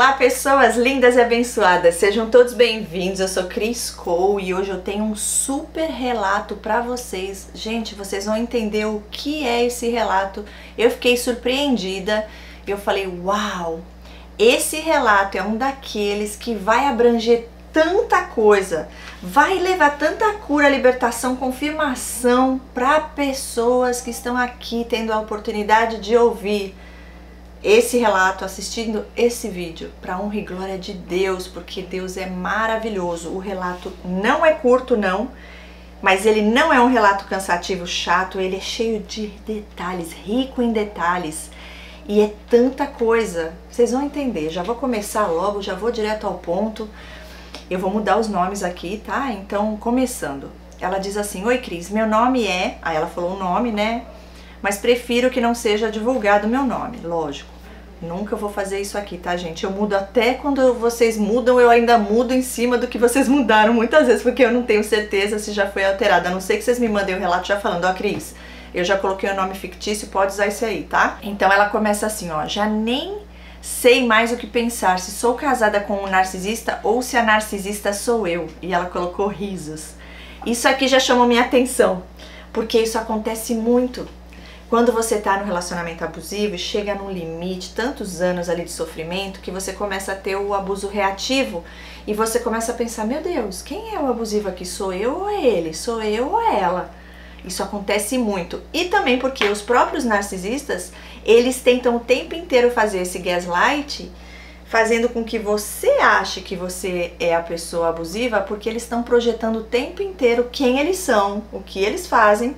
Olá pessoas lindas e abençoadas, sejam todos bem-vindos. Eu sou Cris Cole e hoje eu tenho um super relato para vocês. Gente, vocês vão entender o que é esse relato. Eu fiquei surpreendida, eu falei, uau, esse relato é um daqueles que vai abranger tanta coisa, vai levar tanta cura, libertação, confirmação para pessoas que estão aqui tendo a oportunidade de ouvir esse relato, assistindo esse vídeo, para honra e glória de Deus, porque Deus é maravilhoso. O relato não é curto não, mas ele não é um relato cansativo, chato, ele é cheio de detalhes, rico em detalhes, e é tanta coisa, vocês vão entender. Já vou começar logo, já vou direto ao ponto. Eu vou mudar os nomes aqui, tá? Então, começando. Ela diz assim: oi Cris, meu nome é... Aí ela falou o nome, né? Mas prefiro que não seja divulgado o meu nome, lógico. Nunca vou fazer isso aqui, tá, gente? Eu mudo até quando vocês mudam, eu ainda mudo em cima do que vocês mudaram muitas vezes, porque eu não tenho certeza se já foi alterado. A não ser que vocês me mandem o relato já falando, ó, Cris, eu já coloquei o nome fictício, pode usar esse aí, tá? Então ela começa assim, ó, já nem sei mais o que pensar, se sou casada com um narcisista ou se a narcisista sou eu. E ela colocou risos. Isso aqui já chamou minha atenção, porque isso acontece muito. Quando você tá no relacionamento abusivo e chega num limite, tantos anos ali de sofrimento, que você começa a ter o abuso reativo e você começa a pensar, meu Deus, quem é o abusivo aqui? Sou eu ou é ele? Sou eu ou é ela? Isso acontece muito. E também porque os próprios narcisistas, eles tentam o tempo inteiro fazer esse gaslight, fazendo com que você ache que você é a pessoa abusiva, porque eles estão projetando o tempo inteiro quem eles são, o que eles fazem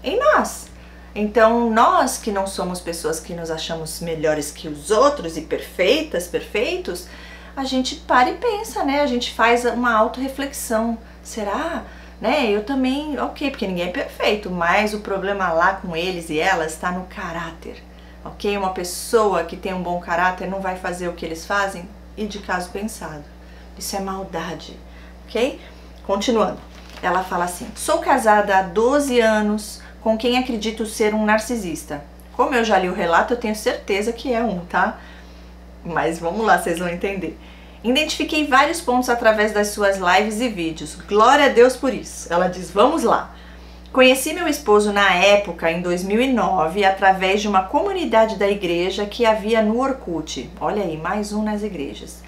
em nós. Então, nós que não somos pessoas que nos achamos melhores que os outros e perfeitos, a gente para e pensa, né? A gente faz uma autorreflexão. Será? Né? Eu também, ok, porque ninguém é perfeito, mas o problema lá com eles e elas está no caráter, ok? Uma pessoa que tem um bom caráter não vai fazer o que eles fazem e de caso pensado. Isso é maldade, ok? Continuando, ela fala assim, sou casada há 12 anos, com quem acredito ser um narcisista. Como eu já li o relato, eu tenho certeza que é um, tá? Mas vamos lá, vocês vão entender. Identifiquei vários pontos através das suas lives e vídeos. Glória a Deus por isso. Ela diz, vamos lá. Conheci meu esposo na época, em 2009, através de uma comunidade da igreja que havia no Orkut. Olha aí, mais um nas igrejas.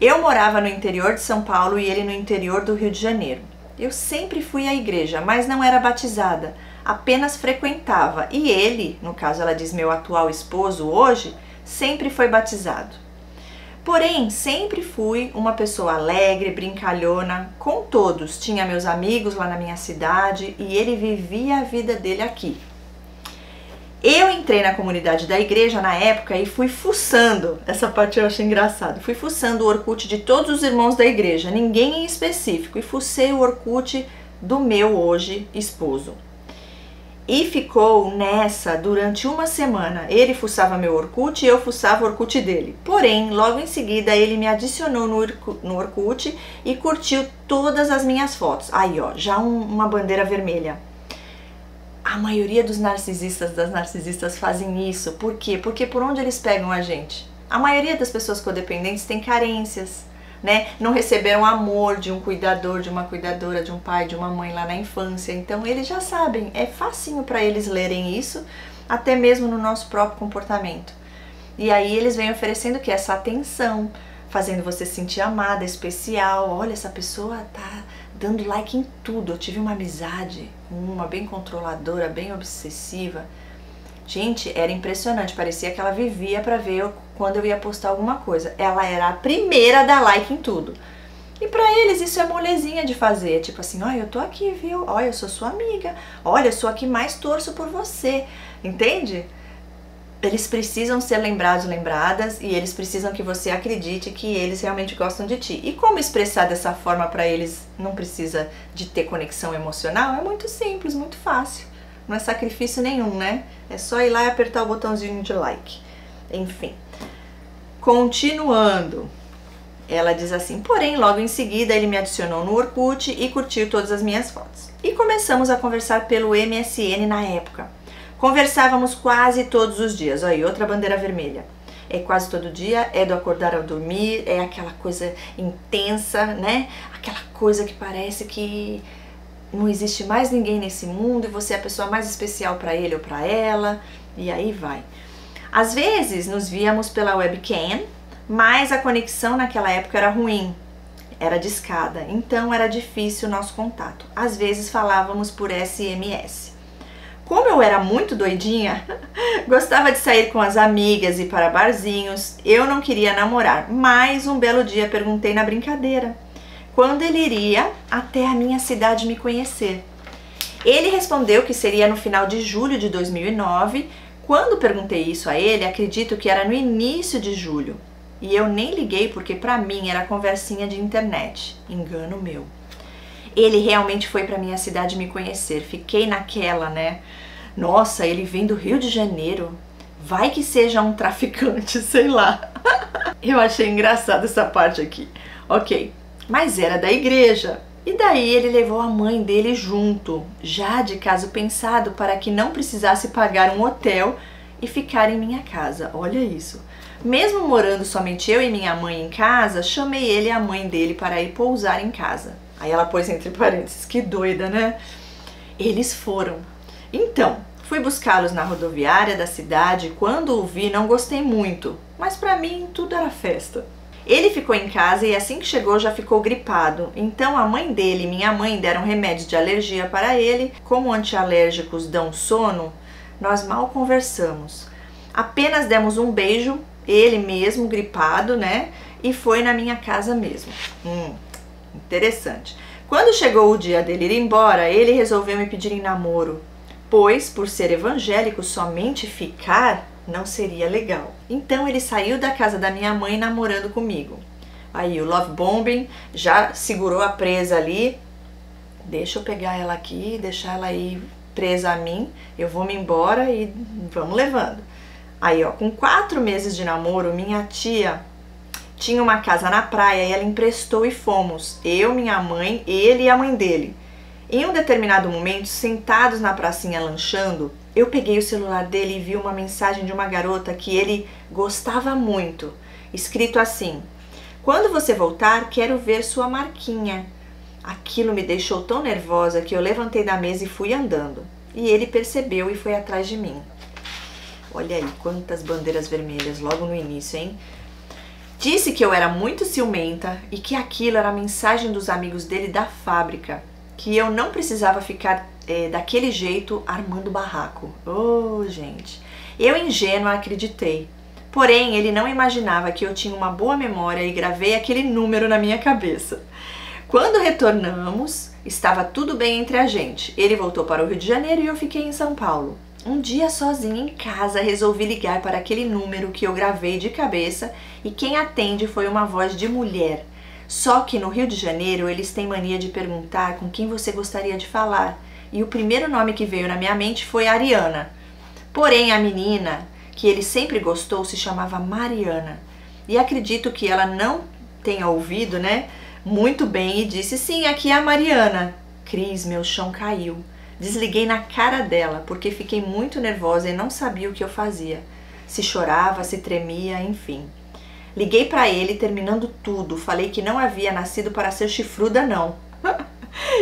Eu morava no interior de São Paulo e ele no interior do Rio de Janeiro. Eu sempre fui à igreja, mas não era batizada. Apenas frequentava, e ele, no caso ela diz meu atual esposo hoje, sempre foi batizado. Porém, sempre fui uma pessoa alegre, brincalhona, com todos, tinha meus amigos lá na minha cidade e ele vivia a vida dele aqui. Eu entrei na comunidade da igreja na época e fui fuçando, essa parte eu achei engraçado, fui fuçando o Orkut de todos os irmãos da igreja, ninguém em específico, e fucei o Orkut do meu hoje esposo. E ficou nessa durante uma semana. Ele fuçava meu Orkut e eu fuçava o Orkut dele. Porém, logo em seguida, ele me adicionou no Orkut e curtiu todas as minhas fotos. Aí, ó, já uma bandeira vermelha. A maioria dos narcisistas, das narcisistas fazem isso. Por quê? Porque por onde eles pegam a gente? A maioria das pessoas codependentes tem carências, né? Não receberam amor de um cuidador, de uma cuidadora, de um pai, de uma mãe lá na infância. Então eles já sabem, é facinho para eles lerem isso, até mesmo no nosso próprio comportamento. E aí eles vêm oferecendo que essa atenção, fazendo você se sentir amada, especial. Olha, essa pessoa tá dando like em tudo. Eu tive uma amizade com uma bem controladora, bem obsessiva. Gente, era impressionante, parecia que ela vivia para ver quando eu ia postar alguma coisa. Ela era a primeira a dar like em tudo. E para eles isso é molezinha de fazer, tipo assim, olha, eu tô aqui, viu? Olha, eu sou sua amiga. Olha, eu sou a que mais torço por você. Entende? Eles precisam ser lembrados, lembradas, e eles precisam que você acredite que eles realmente gostam de ti. E como expressar dessa forma para eles não precisa de ter conexão emocional? É muito simples, muito fácil. Não é sacrifício nenhum, né? É só ir lá e apertar o botãozinho de like. Enfim. Continuando. Ela diz assim, porém, logo em seguida ele me adicionou no Orkut e curtiu todas as minhas fotos. E começamos a conversar pelo MSN na época. Conversávamos quase todos os dias. Olha aí, outra bandeira vermelha. é quase todo dia, é do acordar ao dormir, é aquela coisa intensa, né? Aquela coisa que parece que não existe mais ninguém nesse mundo e você é a pessoa mais especial para ele ou para ela, e aí vai. Às vezes nos víamos pela webcam, mas a conexão naquela época era ruim, era discada, então era difícil o nosso contato. Às vezes falávamos por SMS. Como eu era muito doidinha, gostava de sair com as amigas e ir para barzinhos, eu não queria namorar, mas um belo dia perguntei na brincadeira quando ele iria até a minha cidade me conhecer. Ele respondeu que seria no final de julho de 2009. Quando perguntei isso a ele, acredito que era no início de julho. E eu nem liguei porque pra mim era conversinha de internet. Engano meu. Ele realmente foi pra minha cidade me conhecer. Fiquei naquela, né? Nossa, ele vem do Rio de Janeiro. Vai que seja um traficante, sei lá. Eu achei engraçado essa parte aqui. Ok, mas era da igreja. E daí ele levou a mãe dele junto, já de caso pensado para que não precisasse pagar um hotel e ficar em minha casa. Olha isso. Mesmo morando somente eu e minha mãe em casa, chamei ele e a mãe dele para ir pousar em casa. Aí ela pôs entre parênteses, que doida, né? Eles foram. Então, fui buscá-los na rodoviária da cidade. Quando o vi, não gostei muito, mas para mim tudo era festa. Ele ficou em casa e assim que chegou já ficou gripado. Então a mãe dele e minha mãe deram remédios de alergia para ele. Como antialérgicos dão sono, nós mal conversamos. Apenas demos um beijo, ele mesmo gripado, né? E foi na minha casa mesmo. Interessante. Quando chegou o dia dele ir embora, ele resolveu me pedir em namoro, pois por ser evangélico somente ficar não seria legal. Então ele saiu da casa da minha mãe namorando comigo. Aí o love bombing já segurou a presa ali. Deixa eu pegar ela aqui, deixar ela aí presa a mim. Eu vou me embora e vamos levando. Aí ó, com 4 meses de namoro, minha tia tinha uma casa na praia e ela emprestou e fomos. Eu, minha mãe, ele e a mãe dele. Em um determinado momento, sentados na pracinha lanchando, eu peguei o celular dele e vi uma mensagem de uma garota que ele gostava muito, escrito assim: quando você voltar, quero ver sua marquinha. Aquilo me deixou tão nervosa que eu levantei da mesa e fui andando. E ele percebeu e foi atrás de mim. Olha aí, quantas bandeiras vermelhas logo no início, hein? Disse que eu era muito ciumenta e que aquilo era a mensagem dos amigos dele da fábrica, que eu não precisava ficar daquele jeito armando barraco. Oh, gente. Eu, ingênua, acreditei. Porém, ele não imaginava que eu tinha uma boa memória e gravei aquele número na minha cabeça. Quando retornamos, estava tudo bem entre a gente. Ele voltou para o Rio de Janeiro e eu fiquei em São Paulo. Um dia sozinha em casa, resolvi ligar para aquele número que eu gravei de cabeça e quem atende foi uma voz de mulher. Só que no Rio de Janeiro eles têm mania de perguntar com quem você gostaria de falar. E o primeiro nome que veio na minha mente foi Ariana. Porém, a menina que ele sempre gostou se chamava Mariana. E acredito que ela não tenha ouvido, né, muito bem e disse: sim, aqui é a Mariana. Cris, meu chão caiu. Desliguei na cara dela porque fiquei muito nervosa e não sabia o que eu fazia. Se chorava, se tremia, enfim. Liguei para ele, terminando tudo. Falei que não havia nascido para ser chifruda, não.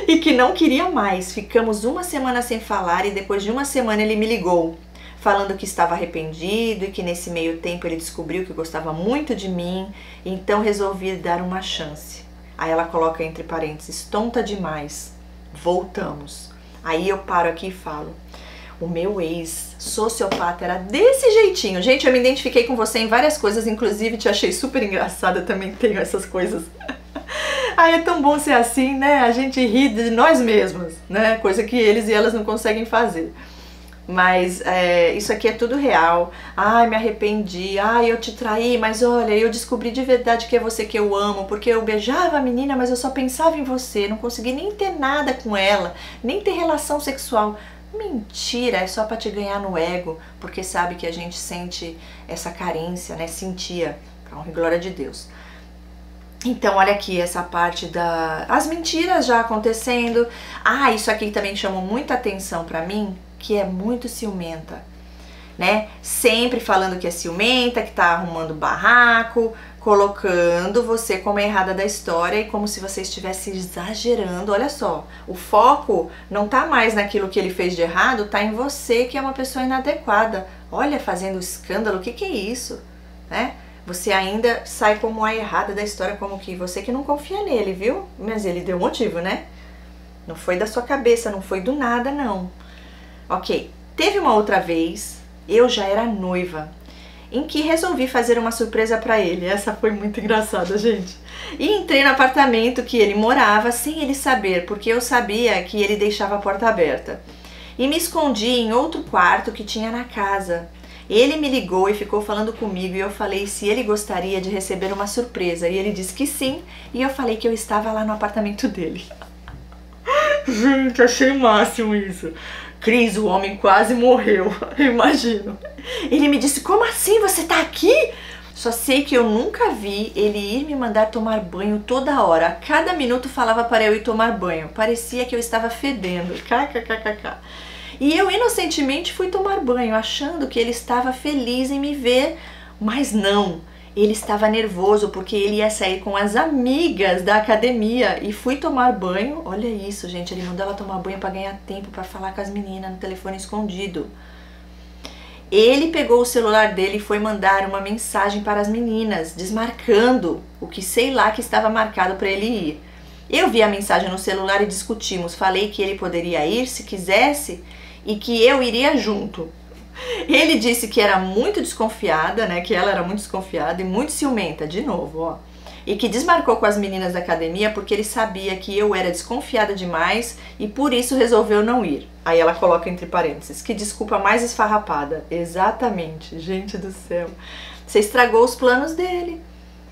E que não queria mais. Ficamos uma semana sem falar e depois de uma semana ele me ligou, falando que estava arrependido e que nesse meio tempo ele descobriu que gostava muito de mim. Então resolvi dar uma chance. Aí ela coloca entre parênteses: tonta demais. Voltamos. Aí eu paro aqui e falo: o meu ex sociopata era desse jeitinho. Gente, eu me identifiquei com você em várias coisas, inclusive te achei super engraçada, também tenho essas coisas. Ai, é tão bom ser assim, né? A gente ri de nós mesmos, né? Coisa que eles e elas não conseguem fazer. Mas isso aqui é tudo real. Ai, me arrependi. Ai, eu te traí, mas olha, eu descobri de verdade que é você que eu amo, porque eu beijava a menina, mas eu só pensava em você. Não consegui nem ter nada com ela, nem ter relação sexual. Mentira, é só pra te ganhar no ego, porque sabe que a gente sente essa carência, né? Sentia, pra honra e glória de Deus. Então, olha aqui essa parte as mentiras já acontecendo. Ah, isso aqui também chamou muita atenção pra mim, que é muito ciumenta. né? Sempre falando que é ciumenta, que tá arrumando barraco, colocando você como a errada da história e como se você estivesse exagerando. Olha só, o foco não tá mais naquilo que ele fez de errado, tá em você que é uma pessoa inadequada. Olha, fazendo escândalo, o que é isso, né? Você ainda sai como a errada da história, como que você que não confia nele, viu? Mas ele deu motivo, né? Não foi da sua cabeça, não foi do nada, não. Ok, teve uma outra vez, eu já era noiva, em que resolvi fazer uma surpresa pra ele. Essa foi muito engraçada, gente. E entrei no apartamento que ele morava sem ele saber, porque eu sabia que ele deixava a porta aberta. E me escondi em outro quarto que tinha na casa. Ele me ligou e ficou falando comigo e eu falei se ele gostaria de receber uma surpresa. E ele disse que sim, e eu falei que eu estava lá no apartamento dele. Gente, achei o máximo isso. Cris, o homem quase morreu, eu imagino. Ele me disse, como assim, você tá aqui? Só sei que eu nunca vi ele ir me mandar tomar banho toda hora. A cada minuto falava para eu ir tomar banho. Parecia que eu estava fedendo. KKKKK. E eu inocentemente fui tomar banho, achando que ele estava feliz em me ver. Mas não, ele estava nervoso porque ele ia sair com as amigas da academia. E fui tomar banho. Olha isso, gente, ele mandou ela tomar banho para ganhar tempo para falar com as meninas no telefone escondido. Ele pegou o celular dele e foi mandar uma mensagem para as meninas, desmarcando o que sei lá que estava marcado para ele ir. Eu vi a mensagem no celular e discutimos. Falei que ele poderia ir se quisesse e que eu iria junto. Ele disse que era muito desconfiada, né? Que ela era muito desconfiada e muito ciumenta, de novo, ó. E que desmarcou com as meninas da academia porque ele sabia que eu era desconfiada demais e por isso resolveu não ir. Aí ela coloca entre parênteses, que desculpa mais esfarrapada. Exatamente, gente do céu. Você estragou os planos dele.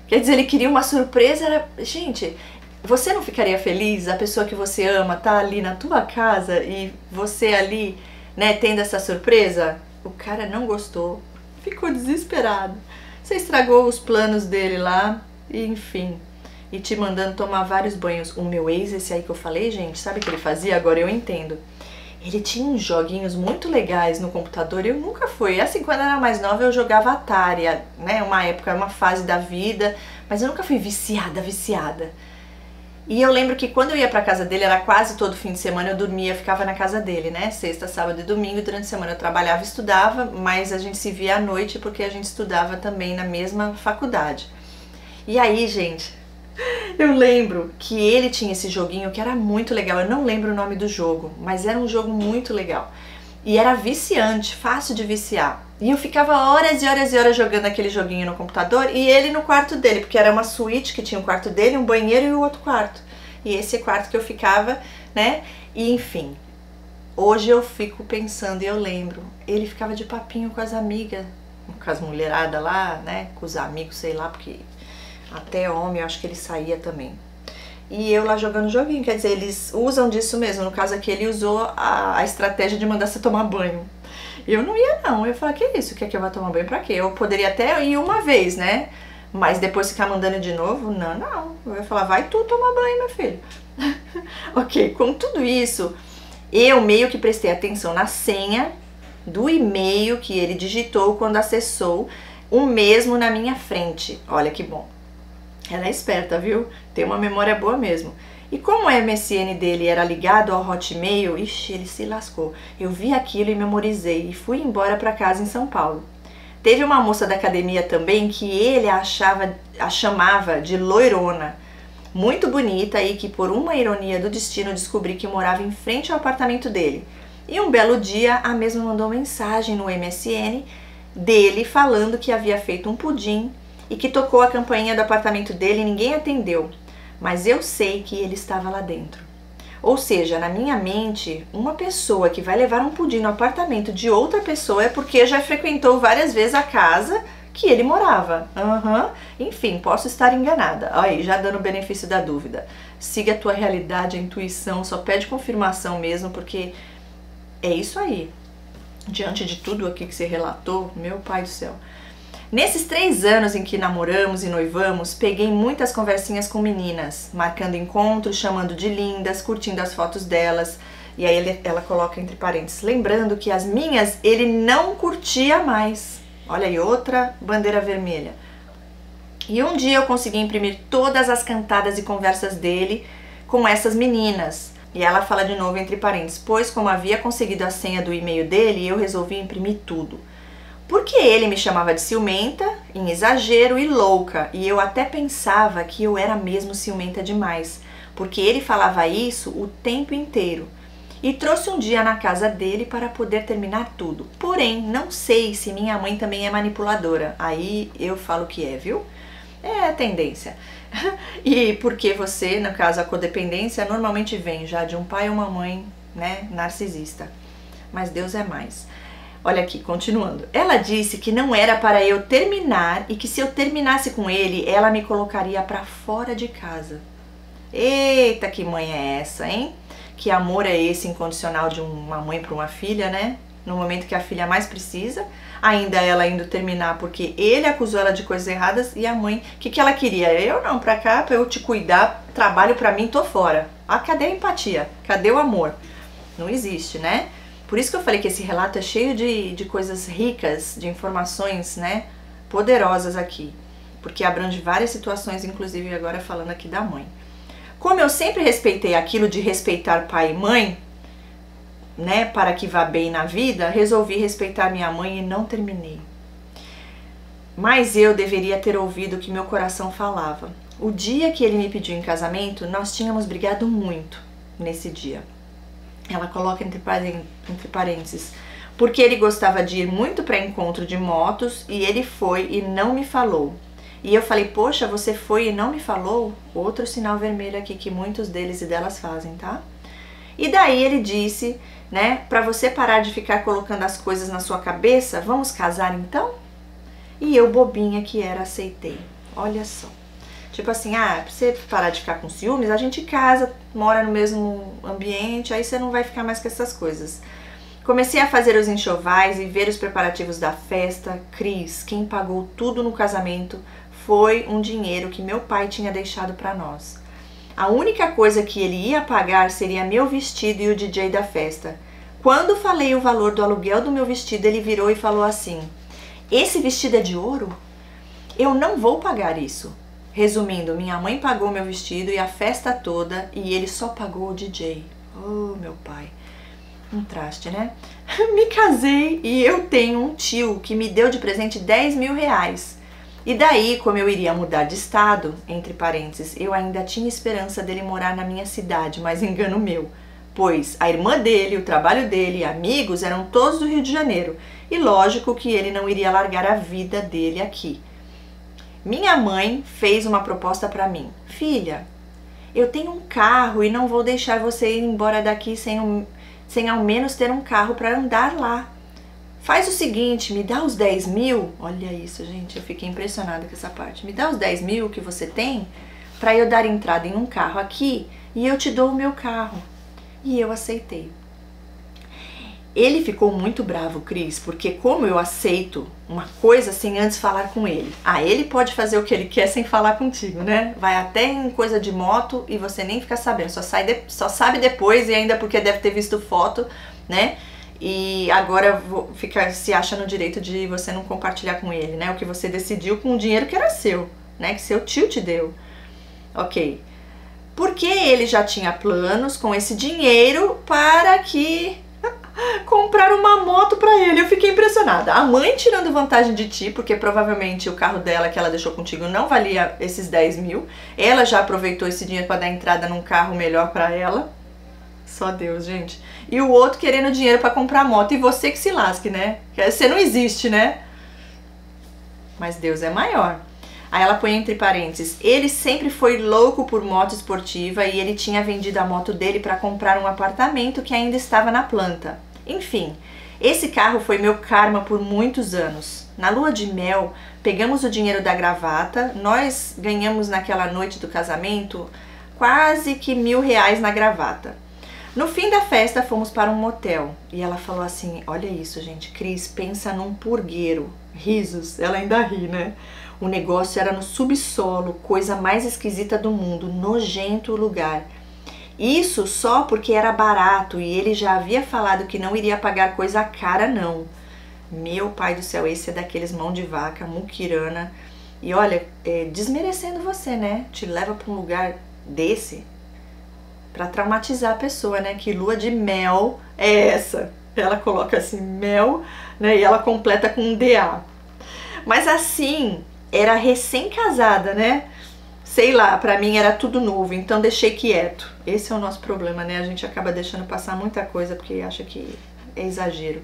Quer dizer, ele queria uma surpresa. Gente, você não ficaria feliz? A pessoa que você ama tá ali na tua casa e você ali, né, tendo essa surpresa? O cara não gostou, ficou desesperado. Você estragou os planos dele lá. E, enfim, e te mandando tomar vários banhos. O meu ex, esse aí que eu falei, gente, sabe o que ele fazia? Agora eu entendo. Ele tinha uns joguinhos muito legais no computador. Eu nunca fui. Assim, quando eu era mais nova, eu jogava Atari, né? Uma época, uma fase da vida. Mas eu nunca fui viciada. E eu lembro que quando eu ia pra casa dele, era quase todo fim de semana, eu dormia, ficava na casa dele, né? Sexta, sábado e domingo. Durante a semana eu trabalhava e estudava, mas a gente se via à noite porque a gente estudava também na mesma faculdade. E aí, gente, eu lembro que ele tinha esse joguinho que era muito legal. Eu não lembro o nome do jogo, mas era um jogo muito legal. E era viciante, fácil de viciar. E eu ficava horas e horas e horas jogando aquele joguinho no computador e ele no quarto dele, porque era uma suíte que tinha um quarto dele, um banheiro e o outro quarto. E esse quarto que eu ficava, né? E enfim, hoje eu fico pensando e eu lembro, ele ficava de papinho com as amigas, com as mulheradas lá, né? Com os amigos, sei lá, porque até homem eu acho que ele saía também. E eu lá jogando joguinho, quer dizer, eles usam disso mesmo. No caso aqui ele usou a estratégia de mandar você tomar banho. Eu não ia não, eu ia falar, que isso? Quer que eu vá tomar banho pra quê? Eu poderia até ir uma vez, né? Mas depois ficar mandando de novo, não. Eu ia falar, vai tu tomar banho, meu filho. Ok, com tudo isso, eu meio que prestei atenção na senha do e-mail que ele digitou quando acessou, o mesmo na minha frente. Olha que bom. Ela é esperta, viu? Tem uma memória boa mesmo. E como o MSN dele era ligado ao Hotmail, ixi, ele se lascou. Eu vi aquilo e memorizei e fui embora para casa em São Paulo. Teve uma moça da academia também que ele a chamava de loirona, muito bonita, e que por uma ironia do destino descobri que morava em frente ao apartamento dele. E um belo dia a mesma mandou mensagem no MSN dele falando que havia feito um pudim e que tocou a campainha do apartamento dele e ninguém atendeu. Mas eu sei que ele estava lá dentro. Ou seja, na minha mente, uma pessoa que vai levar um pudim no apartamento de outra pessoa é porque já frequentou várias vezes a casa que ele morava. Enfim, posso estar enganada. Aí, já dando o benefício da dúvida. Siga a tua realidade, a intuição, só pede confirmação mesmo, porque é isso aí. Diante de tudo aqui que você relatou, meu pai do céu. Nesses 3 anos em que namoramos e noivamos, peguei muitas conversinhas com meninas, marcando encontros, chamando de lindas, curtindo as fotos delas, E aí ela coloca entre parênteses, lembrando que as minhas ele não curtia mais. Olha aí, outra bandeira vermelha. E um dia eu consegui imprimir todas as cantadas e conversas dele com essas meninas. E ela fala de novo entre parênteses, pois como havia conseguido a senha do e-mail dele, eu resolvi imprimir tudo. Porque ele me chamava de ciumenta, em exagero e louca, e eu até pensava que eu era mesmo ciumenta demais, porque ele falava isso o tempo inteiro. E trouxe um dia na casa dele para poder terminar tudo. Porém, não sei se minha mãe também é manipuladora. Aí eu falo que é, viu? É a tendência. E porque você, no caso a codependência, normalmente vem já de um pai ou uma mãe, né, narcisista. Mas Deus é mais. Olha aqui, continuando. Ela disse que não era para eu terminar e que se eu terminasse com ele, ela me colocaria para fora de casa. Eita, que mãe é essa, hein? Que amor é esse incondicional de uma mãe para uma filha, né? No momento que a filha mais precisa, ainda ela indo terminar porque ele acusou ela de coisas erradas e a mãe, o que ela queria? Eu não, pra cá, pra eu te cuidar, trabalho pra mim, tô fora. Ah, cadê a empatia? Cadê o amor? Não existe, né? Por isso que eu falei que esse relato é cheio de coisas ricas, de informações, né, poderosas aqui. Porque abrange várias situações, inclusive agora falando aqui da mãe. Como eu sempre respeitei aquilo de respeitar pai e mãe, né, para que vá bem na vida, resolvi respeitar minha mãe e não terminei. Mas eu deveria ter ouvido o que meu coração falava. O dia que ele me pediu em casamento, nós tínhamos brigado muito nesse dia. Ela coloca entre parênteses, porque ele gostava de ir muito para encontro de motos e ele foi e não me falou. E eu falei, poxa, você foi e não me falou? Outro sinal vermelho aqui que muitos deles e delas fazem, tá? E daí ele disse, né, para você parar de ficar colocando as coisas na sua cabeça, vamos casar então? E eu, bobinha que era, aceitei. Olha só. Tipo assim, pra você parar de ficar com ciúmes, a gente casa, mora no mesmo ambiente, aí você não vai ficar mais com essas coisas. Comecei a fazer os enxovais e ver os preparativos da festa. Cris, quem pagou tudo no casamento foi um dinheiro que meu pai tinha deixado para nós. A única coisa que ele ia pagar seria meu vestido e o DJ da festa. Quando falei o valor do aluguel do meu vestido, ele virou e falou assim, esse vestido é de ouro? Eu não vou pagar isso. Resumindo, minha mãe pagou meu vestido e a festa toda e ele só pagou o DJ. Oh, meu pai. Um traste, né? Me casei e eu tenho um tio que me deu de presente 10 mil reais. E daí, como eu iria mudar de estado, entre parênteses, eu ainda tinha esperança dele morar na minha cidade, mas engano meu. Pois a irmã dele, o trabalho dele e amigos eram todos do Rio de Janeiro. E lógico que ele não iria largar a vida dele aqui. Minha mãe fez uma proposta para mim. Filha, eu tenho um carro e não vou deixar você ir embora daqui sem ao menos ter um carro para andar lá. Faz o seguinte, me dá os 10 mil. Olha isso, gente, eu fiquei impressionada com essa parte. Me dá os 10 mil que você tem para eu dar entrada em um carro aqui e eu te dou o meu carro. E eu aceitei. Ele ficou muito bravo, Cris, porque como eu aceito uma coisa sem antes falar com ele? Ele pode fazer o que ele quer sem falar contigo, né? Vai até em coisa de moto e você nem fica sabendo, só sabe depois e ainda porque deve ter visto foto, né? E agora se acha no direito de você não compartilhar com ele, né? O que você decidiu com o dinheiro que era seu, né? Que seu tio te deu. Ok. Porque ele já tinha planos com esse dinheiro para que comprar uma moto para ele. Eu fiquei impressionada. A mãe tirando vantagem de ti, porque provavelmente o carro dela que ela deixou contigo não valia esses 10 mil. Ela já aproveitou esse dinheiro para dar entrada num carro melhor para ela. Só Deus, gente. E o outro querendo dinheiro para comprar moto. E você que se lasque, né? Você não existe, né? Mas Deus é maior. Aí ela põe entre parênteses, ele sempre foi louco por moto esportiva e ele tinha vendido a moto dele para comprar um apartamento que ainda estava na planta. Enfim, esse carro foi meu karma por muitos anos. Na lua de mel, pegamos o dinheiro da gravata, nós ganhamos naquela noite do casamento quase que R$1.000 na gravata. No fim da festa, fomos para um motel e ela falou assim, olha isso, gente, Cris, pensa num purgueiro. Risos, ela ainda ri, né? O negócio era no subsolo, coisa mais esquisita do mundo, nojento o lugar. Isso só porque era barato e ele já havia falado que não iria pagar coisa cara, não. Meu pai do céu, esse é daqueles mão de vaca, muquirana. E olha, desmerecendo você, né? Te leva para um lugar desse para traumatizar a pessoa, né? Que lua de mel é essa? Ela coloca assim, mel, né? E ela completa com um DA. Mas assim, era recém-casada, né? Sei lá, pra mim era tudo novo, então deixei quieto. Esse é o nosso problema, né? A gente acaba deixando passar muita coisa porque acha que é exagero.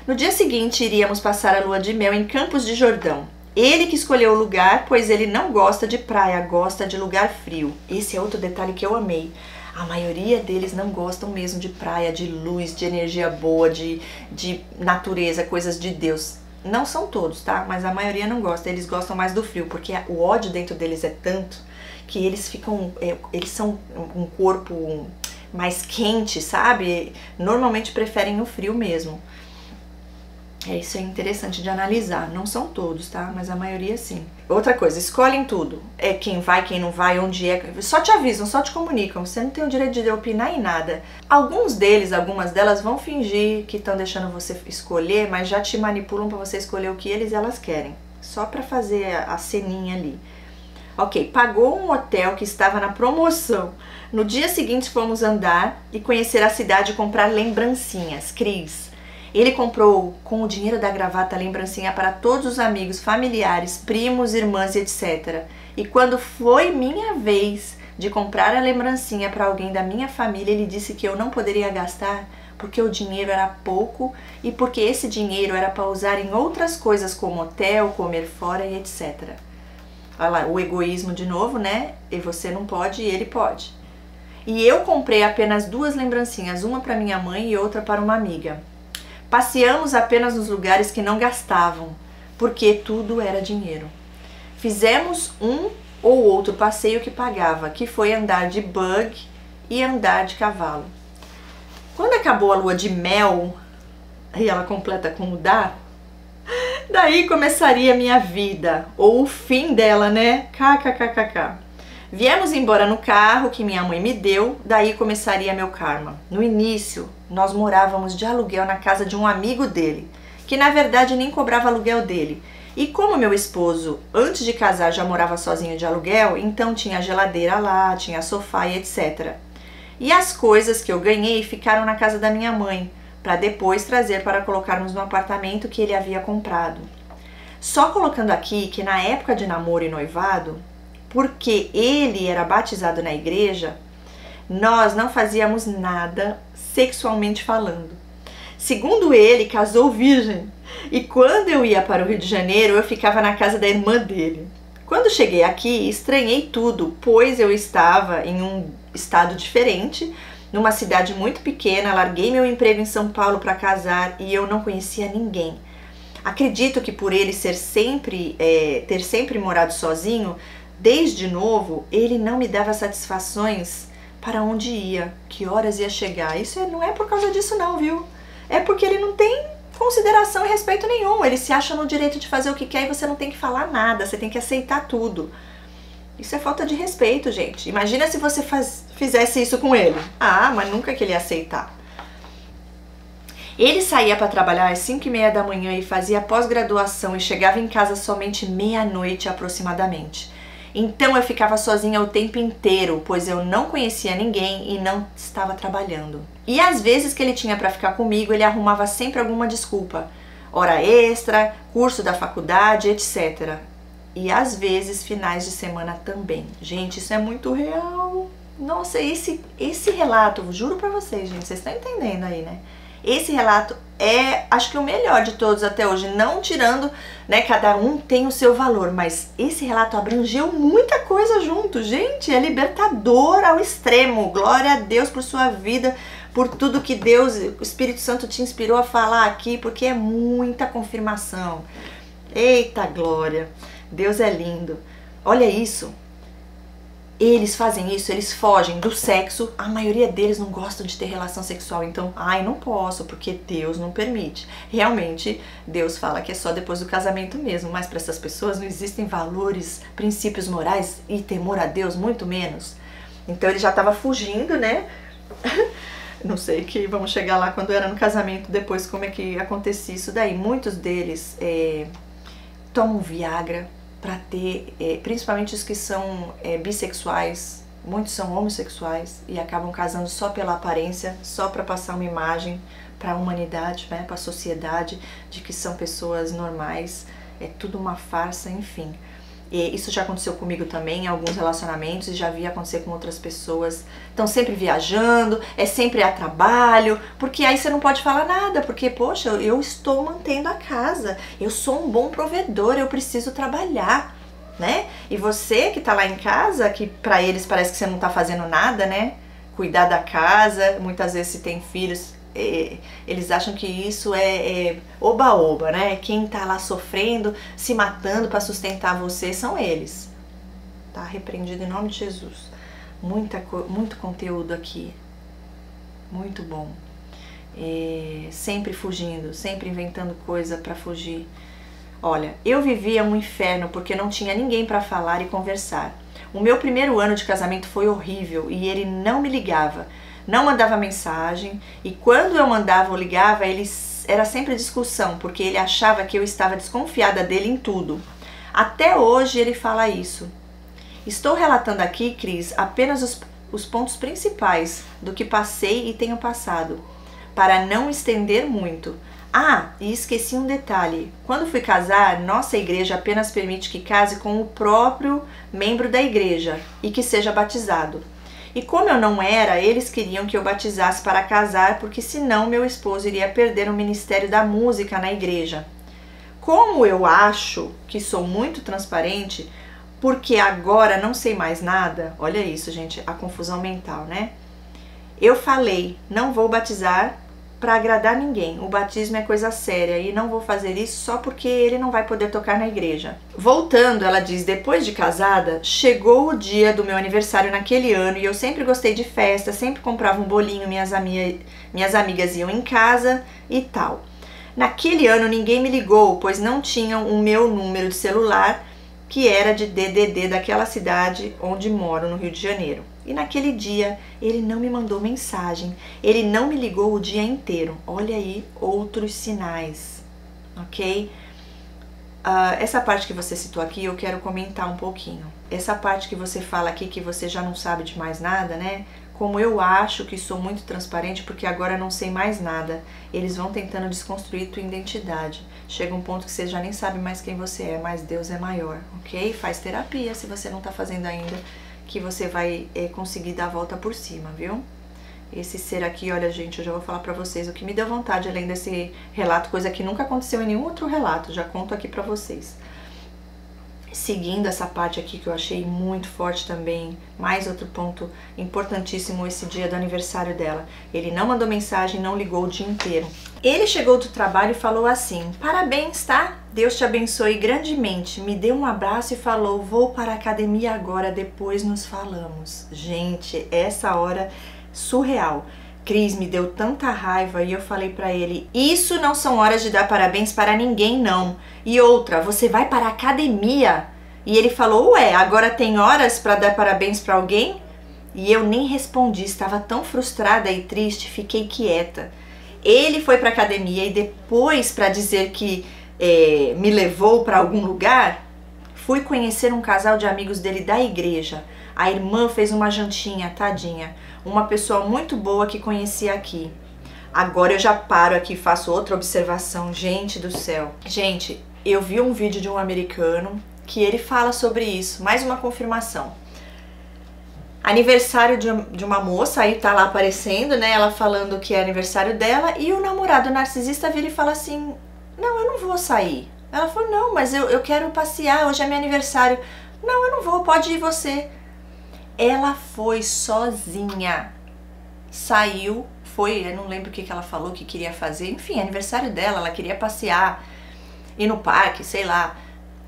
No dia seguinte, iríamos passar a lua de mel em Campos de Jordão. Ele que escolheu o lugar, pois ele não gosta de praia, gosta de lugar frio. Esse é outro detalhe que eu amei. A maioria deles não gostam mesmo de praia, de luz, de energia boa, de natureza, coisas de Deus. Não são todos, tá? Mas a maioria não gosta. Eles gostam mais do frio, porque o ódio dentro deles é tanto que eles ficam... eles são um corpo mais quente, sabe? Normalmente preferem o frio mesmo. Isso é interessante de analisar. Não são todos, tá? Mas a maioria sim. Outra coisa, escolhem tudo. É quem vai, quem não vai, onde é. Só te avisam, só te comunicam. Você não tem o direito de opinar em nada. Alguns deles, algumas delas vão fingir que estão deixando você escolher, mas já te manipulam para você escolher o que eles e elas querem. Só para fazer a ceninha ali. Ok, pagou um hotel que estava na promoção. No dia seguinte fomos andar e conhecer a cidade e comprar lembrancinhas. Cris. Ele comprou com o dinheiro da gravata a lembrancinha para todos os amigos, familiares, primos, irmãs e etc. E quando foi minha vez de comprar a lembrancinha para alguém da minha família, ele disse que eu não poderia gastar porque o dinheiro era pouco e porque esse dinheiro era para usar em outras coisas como hotel, comer fora e etc. Olha lá, o egoísmo de novo, né? E você não pode e ele pode. E eu comprei apenas 2 lembrancinhas, uma para minha mãe e outra para uma amiga. Passeamos apenas nos lugares que não gastavam, porque tudo era dinheiro. Fizemos um ou outro passeio que pagava, que foi andar de bug e andar de cavalo. Quando acabou a lua de mel, e ela completa com o dá, daí começaria a minha vida, ou o fim dela, né? KKKKK. Viemos embora no carro que minha mãe me deu, daí começaria meu karma. No início, nós morávamos de aluguel na casa de um amigo dele, que na verdade nem cobrava aluguel dele. E como meu esposo, antes de casar, já morava sozinho de aluguel, então tinha geladeira lá, tinha sofá e etc. E as coisas que eu ganhei ficaram na casa da minha mãe, para depois trazer para colocarmos no apartamento que ele havia comprado. Só colocando aqui que na época de namoro e noivado, porque ele era batizado na igreja, nós não fazíamos nada sexualmente falando. Segundo ele, casou virgem. E quando eu ia para o Rio de Janeiro, eu ficava na casa da irmã dele. Quando cheguei aqui, estranhei tudo, pois eu estava em um estado diferente, numa cidade muito pequena, larguei meu emprego em São Paulo para casar e eu não conhecia ninguém. Acredito que por ele ter sempre morado sozinho, desde novo, ele não me dava satisfações para onde ia, que horas ia chegar. Isso não é por causa disso não, viu? É porque ele não tem consideração e respeito nenhum. Ele se acha no direito de fazer o que quer e você não tem que falar nada, você tem que aceitar tudo. Isso é falta de respeito, gente. Imagina se você fizesse isso com ele. Ah, mas nunca que ele ia aceitar. Ele saía para trabalhar às 5h30 da manhã e fazia pós-graduação e chegava em casa somente meia-noite aproximadamente. Então eu ficava sozinha o tempo inteiro, pois eu não conhecia ninguém e não estava trabalhando. E às vezes que ele tinha para ficar comigo, ele arrumava sempre alguma desculpa. Hora extra, curso da faculdade, etc. E às vezes finais de semana também. Gente, isso é muito real. Nossa, esse relato, juro pra vocês, gente, vocês estão entendendo aí, né? Esse relato é, acho que o melhor de todos até hoje, não tirando, né, cada um tem o seu valor, mas esse relato abrangeu muita coisa junto, gente, é libertador ao extremo. Glória a Deus por sua vida, por tudo que Deus, o Espírito Santo te inspirou a falar aqui, porque é muita confirmação. Eita glória, Deus é lindo. Olha isso. Eles fazem isso, eles fogem do sexo, a maioria deles não gostam de ter relação sexual, então, ai, não posso, porque Deus não permite. Realmente, Deus fala que é só depois do casamento mesmo, mas para essas pessoas não existem valores, princípios morais e temor a Deus, muito menos. Então ele já estava fugindo, né? Não sei que vamos chegar lá quando era no casamento, depois como é que acontecia isso daí. Muitos deles tomam Viagra para ter, principalmente os que são bissexuais, muitos são homossexuais e acabam casando só pela aparência, só para passar uma imagem para a humanidade, né, para a sociedade, de que são pessoas normais. É tudo uma farsa, enfim. E isso já aconteceu comigo também em alguns relacionamentos e já vi acontecer com outras pessoas. Estão sempre viajando, é sempre a trabalho, porque aí você não pode falar nada, porque, poxa, eu estou mantendo a casa, eu sou um bom provedor, eu preciso trabalhar, né? E você que tá lá em casa, que pra eles parece que você não tá fazendo nada, né? Cuidar da casa, muitas vezes se tem filhos, eles acham que isso é oba-oba, né? Quem tá lá sofrendo, se matando para sustentar você são eles. Tá repreendido em nome de Jesus. Muito conteúdo aqui. Muito bom. Sempre fugindo, sempre inventando coisa para fugir. Olha, eu vivia um inferno porque não tinha ninguém para falar e conversar. O meu primeiro ano de casamento foi horrível e ele não me ligava. Não mandava mensagem e quando eu mandava ou ligava, era sempre discussão, porque ele achava que eu estava desconfiada dele em tudo. Até hoje ele fala isso. Estou relatando aqui, Cris, apenas os pontos principais do que passei e tenho passado, para não estender muito. Ah, e esqueci um detalhe. Quando fui casar, nossa igreja apenas permite que case com o próprio membro da igreja e que seja batizado. E como eu não era, eles queriam que eu batizasse para casar, porque senão meu esposo iria perder o ministério da música na igreja. Como eu acho que sou muito transparente, porque agora não sei mais nada, olha isso, gente, a confusão mental, né? Eu falei, não vou batizar para agradar ninguém. O batismo é coisa séria e não vou fazer isso só porque ele não vai poder tocar na igreja. Voltando, ela diz, depois de casada, chegou o dia do meu aniversário naquele ano e eu sempre gostei de festa, sempre comprava um bolinho, minhas amigas iam em casa e tal. Naquele ano ninguém me ligou, pois não tinham o meu número de celular, que era de DDD daquela cidade onde moro, no Rio de Janeiro. E naquele dia, ele não me mandou mensagem, ele não me ligou o dia inteiro. Olha aí outros sinais, ok? Essa parte que você citou aqui, eu quero comentar um pouquinho. Essa parte que você fala aqui, que você já não sabe de mais nada, né? Como eu acho que sou muito transparente, porque agora não sei mais nada. Eles vão tentando desconstruir tua identidade. Chega um ponto que você já nem sabe mais quem você é, mas Deus é maior, ok? Faz terapia se você não tá fazendo ainda, que você vai conseguir dar a volta por cima, viu? Esse ser aqui, olha gente, eu já vou falar pra vocês o que me deu vontade além desse relato, coisa que nunca aconteceu em nenhum outro relato, já conto aqui pra vocês. Seguindo essa parte aqui que eu achei muito forte também, mais outro ponto importantíssimo, esse dia do aniversário dela. Ele não mandou mensagem, não ligou o dia inteiro. Ele chegou do trabalho e falou assim, parabéns, tá? Deus te abençoe grandemente. Me deu um abraço e falou, vou para a academia agora, depois nos falamos. Gente, essa hora surreal. Cris, me deu tanta raiva e eu falei pra ele, isso não são horas de dar parabéns para ninguém, não. E outra, você vai para a academia? E ele falou, ué, agora tem horas para dar parabéns para alguém? E eu nem respondi, estava tão frustrada e triste, fiquei quieta. Ele foi para a academia e depois, para dizer que me levou para algum lugar, fui conhecer um casal de amigos dele da igreja. A irmã fez uma jantinha, tadinha. Uma pessoa muito boa que conheci aqui. Agora eu já paro aqui e faço outra observação. Gente do céu. Gente, eu vi um vídeo de um americano que ele fala sobre isso. Mais uma confirmação. Aniversário de uma moça, aí tá lá aparecendo, né? Ela falando que é aniversário dela. E o namorado narcisista vira e fala assim, não, eu não vou sair. Ela falou, não, mas eu quero passear, hoje é meu aniversário. Não, eu não vou, pode ir você. Ela foi sozinha, saiu, foi, eu não lembro o que ela falou que queria fazer, enfim, aniversário dela, ela queria passear, ir no parque, sei lá,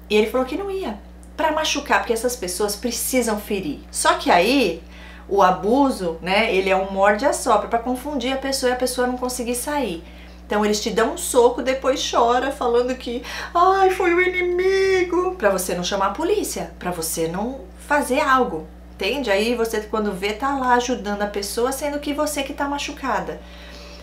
e ele falou que não ia, pra machucar, porque essas pessoas precisam ferir. Só que aí, o abuso, né, ele é um morde-a-sopra, pra confundir a pessoa e a pessoa não conseguir sair. Então eles te dão um soco, depois chora, falando que, ai, foi o inimigo, pra você não chamar a polícia, pra você não fazer algo. entende? Aí você, quando vê, tá lá ajudando a pessoa, sendo que você que tá machucada.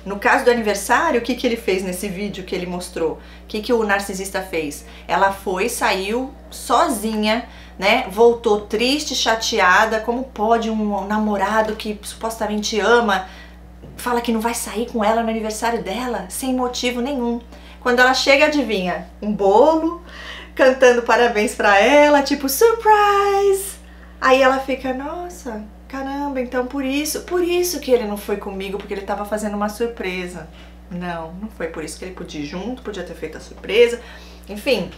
No caso do aniversário, o que ele fez nesse vídeo que ele mostrou? O que o narcisista fez? Ela foi, saiu sozinha, né? Voltou triste, chateada. Como pode um namorado que supostamente ama, fala que não vai sair com ela no aniversário dela, sem motivo nenhum. Quando ela chega, adivinha? Um bolo, cantando parabéns pra ela, tipo, surprise! Aí ela fica, nossa, caramba, então por isso que ele não foi comigo, porque ele tava fazendo uma surpresa. Não foi por isso que ele podia ir junto, podia ter feito a surpresa. Enfim,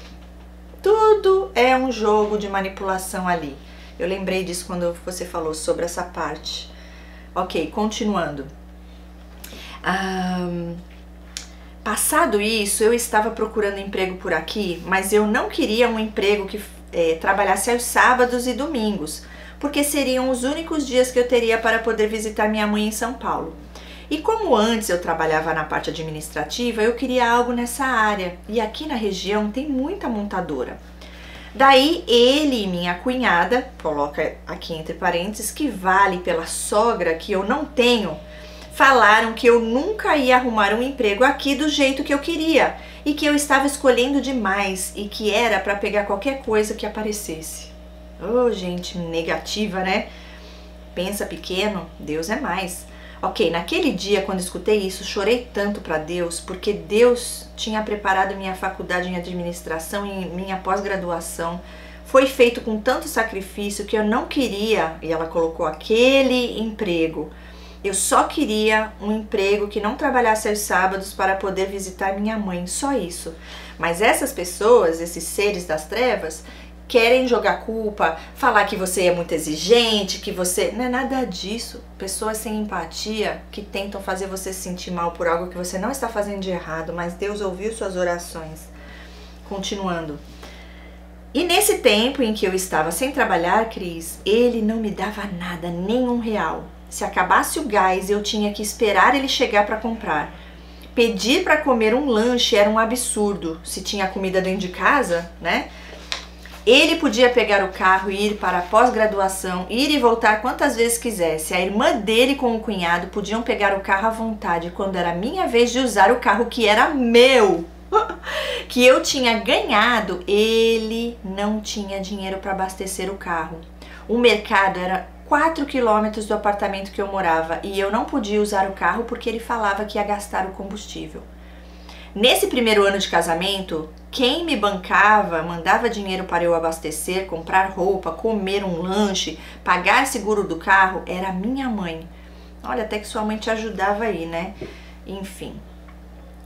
tudo é um jogo de manipulação ali. Eu lembrei disso quando você falou sobre essa parte. Ok, continuando. Passado isso, eu estava procurando emprego por aqui, mas eu não queria um emprego que trabalhasse aos sábados e domingos, porque seriam os únicos dias que eu teria para poder visitar minha mãe em São Paulo. E como antes eu trabalhava na parte administrativa, eu queria algo nessa área, e aqui na região tem muita montadora. Daí ele e minha cunhada, coloca aqui entre parênteses, que vale pela sogra que eu não tenho, falaram que eu nunca ia arrumar um emprego aqui do jeito que eu queria e que eu estava escolhendo demais e que era para pegar qualquer coisa que aparecesse. Oh, gente negativa, né? Pensa pequeno, Deus é mais. Ok, naquele dia, quando escutei isso, chorei tanto para Deus, porque Deus tinha preparado minha faculdade em administração e minha pós-graduação. Foi feito com tanto sacrifício que eu não queria, e ela colocou aquele emprego. Eu só queria um emprego que não trabalhasse aos sábados para poder visitar minha mãe, só isso. Mas essas pessoas, esses seres das trevas, querem jogar culpa, falar que você é muito exigente, que você... Não é nada disso. Pessoas sem empatia que tentam fazer você se sentir mal por algo que você não está fazendo de errado, mas Deus ouviu suas orações. Continuando. E nesse tempo em que eu estava sem trabalhar, Cris, ele não me dava nada, nem R$1. Se acabasse o gás, eu tinha que esperar ele chegar para comprar. Pedir para comer um lanche era um absurdo. Se tinha comida dentro de casa, né? Ele podia pegar o carro e ir para a pós-graduação, ir e voltar quantas vezes quisesse. A irmã dele com o cunhado podiam pegar o carro à vontade quando era minha vez de usar o carro que era meu, que eu tinha ganhado. Ele não tinha dinheiro para abastecer o carro. O mercado era 4 quilômetros do apartamento que eu morava e eu não podia usar o carro porque ele falava que ia gastar o combustível. Nesse primeiro ano de casamento, quem me bancava, mandava dinheiro para eu abastecer, comprar roupa, comer um lanche, pagar seguro do carro, era minha mãe. Olha, até que sua mãe te ajudava aí, né? Enfim,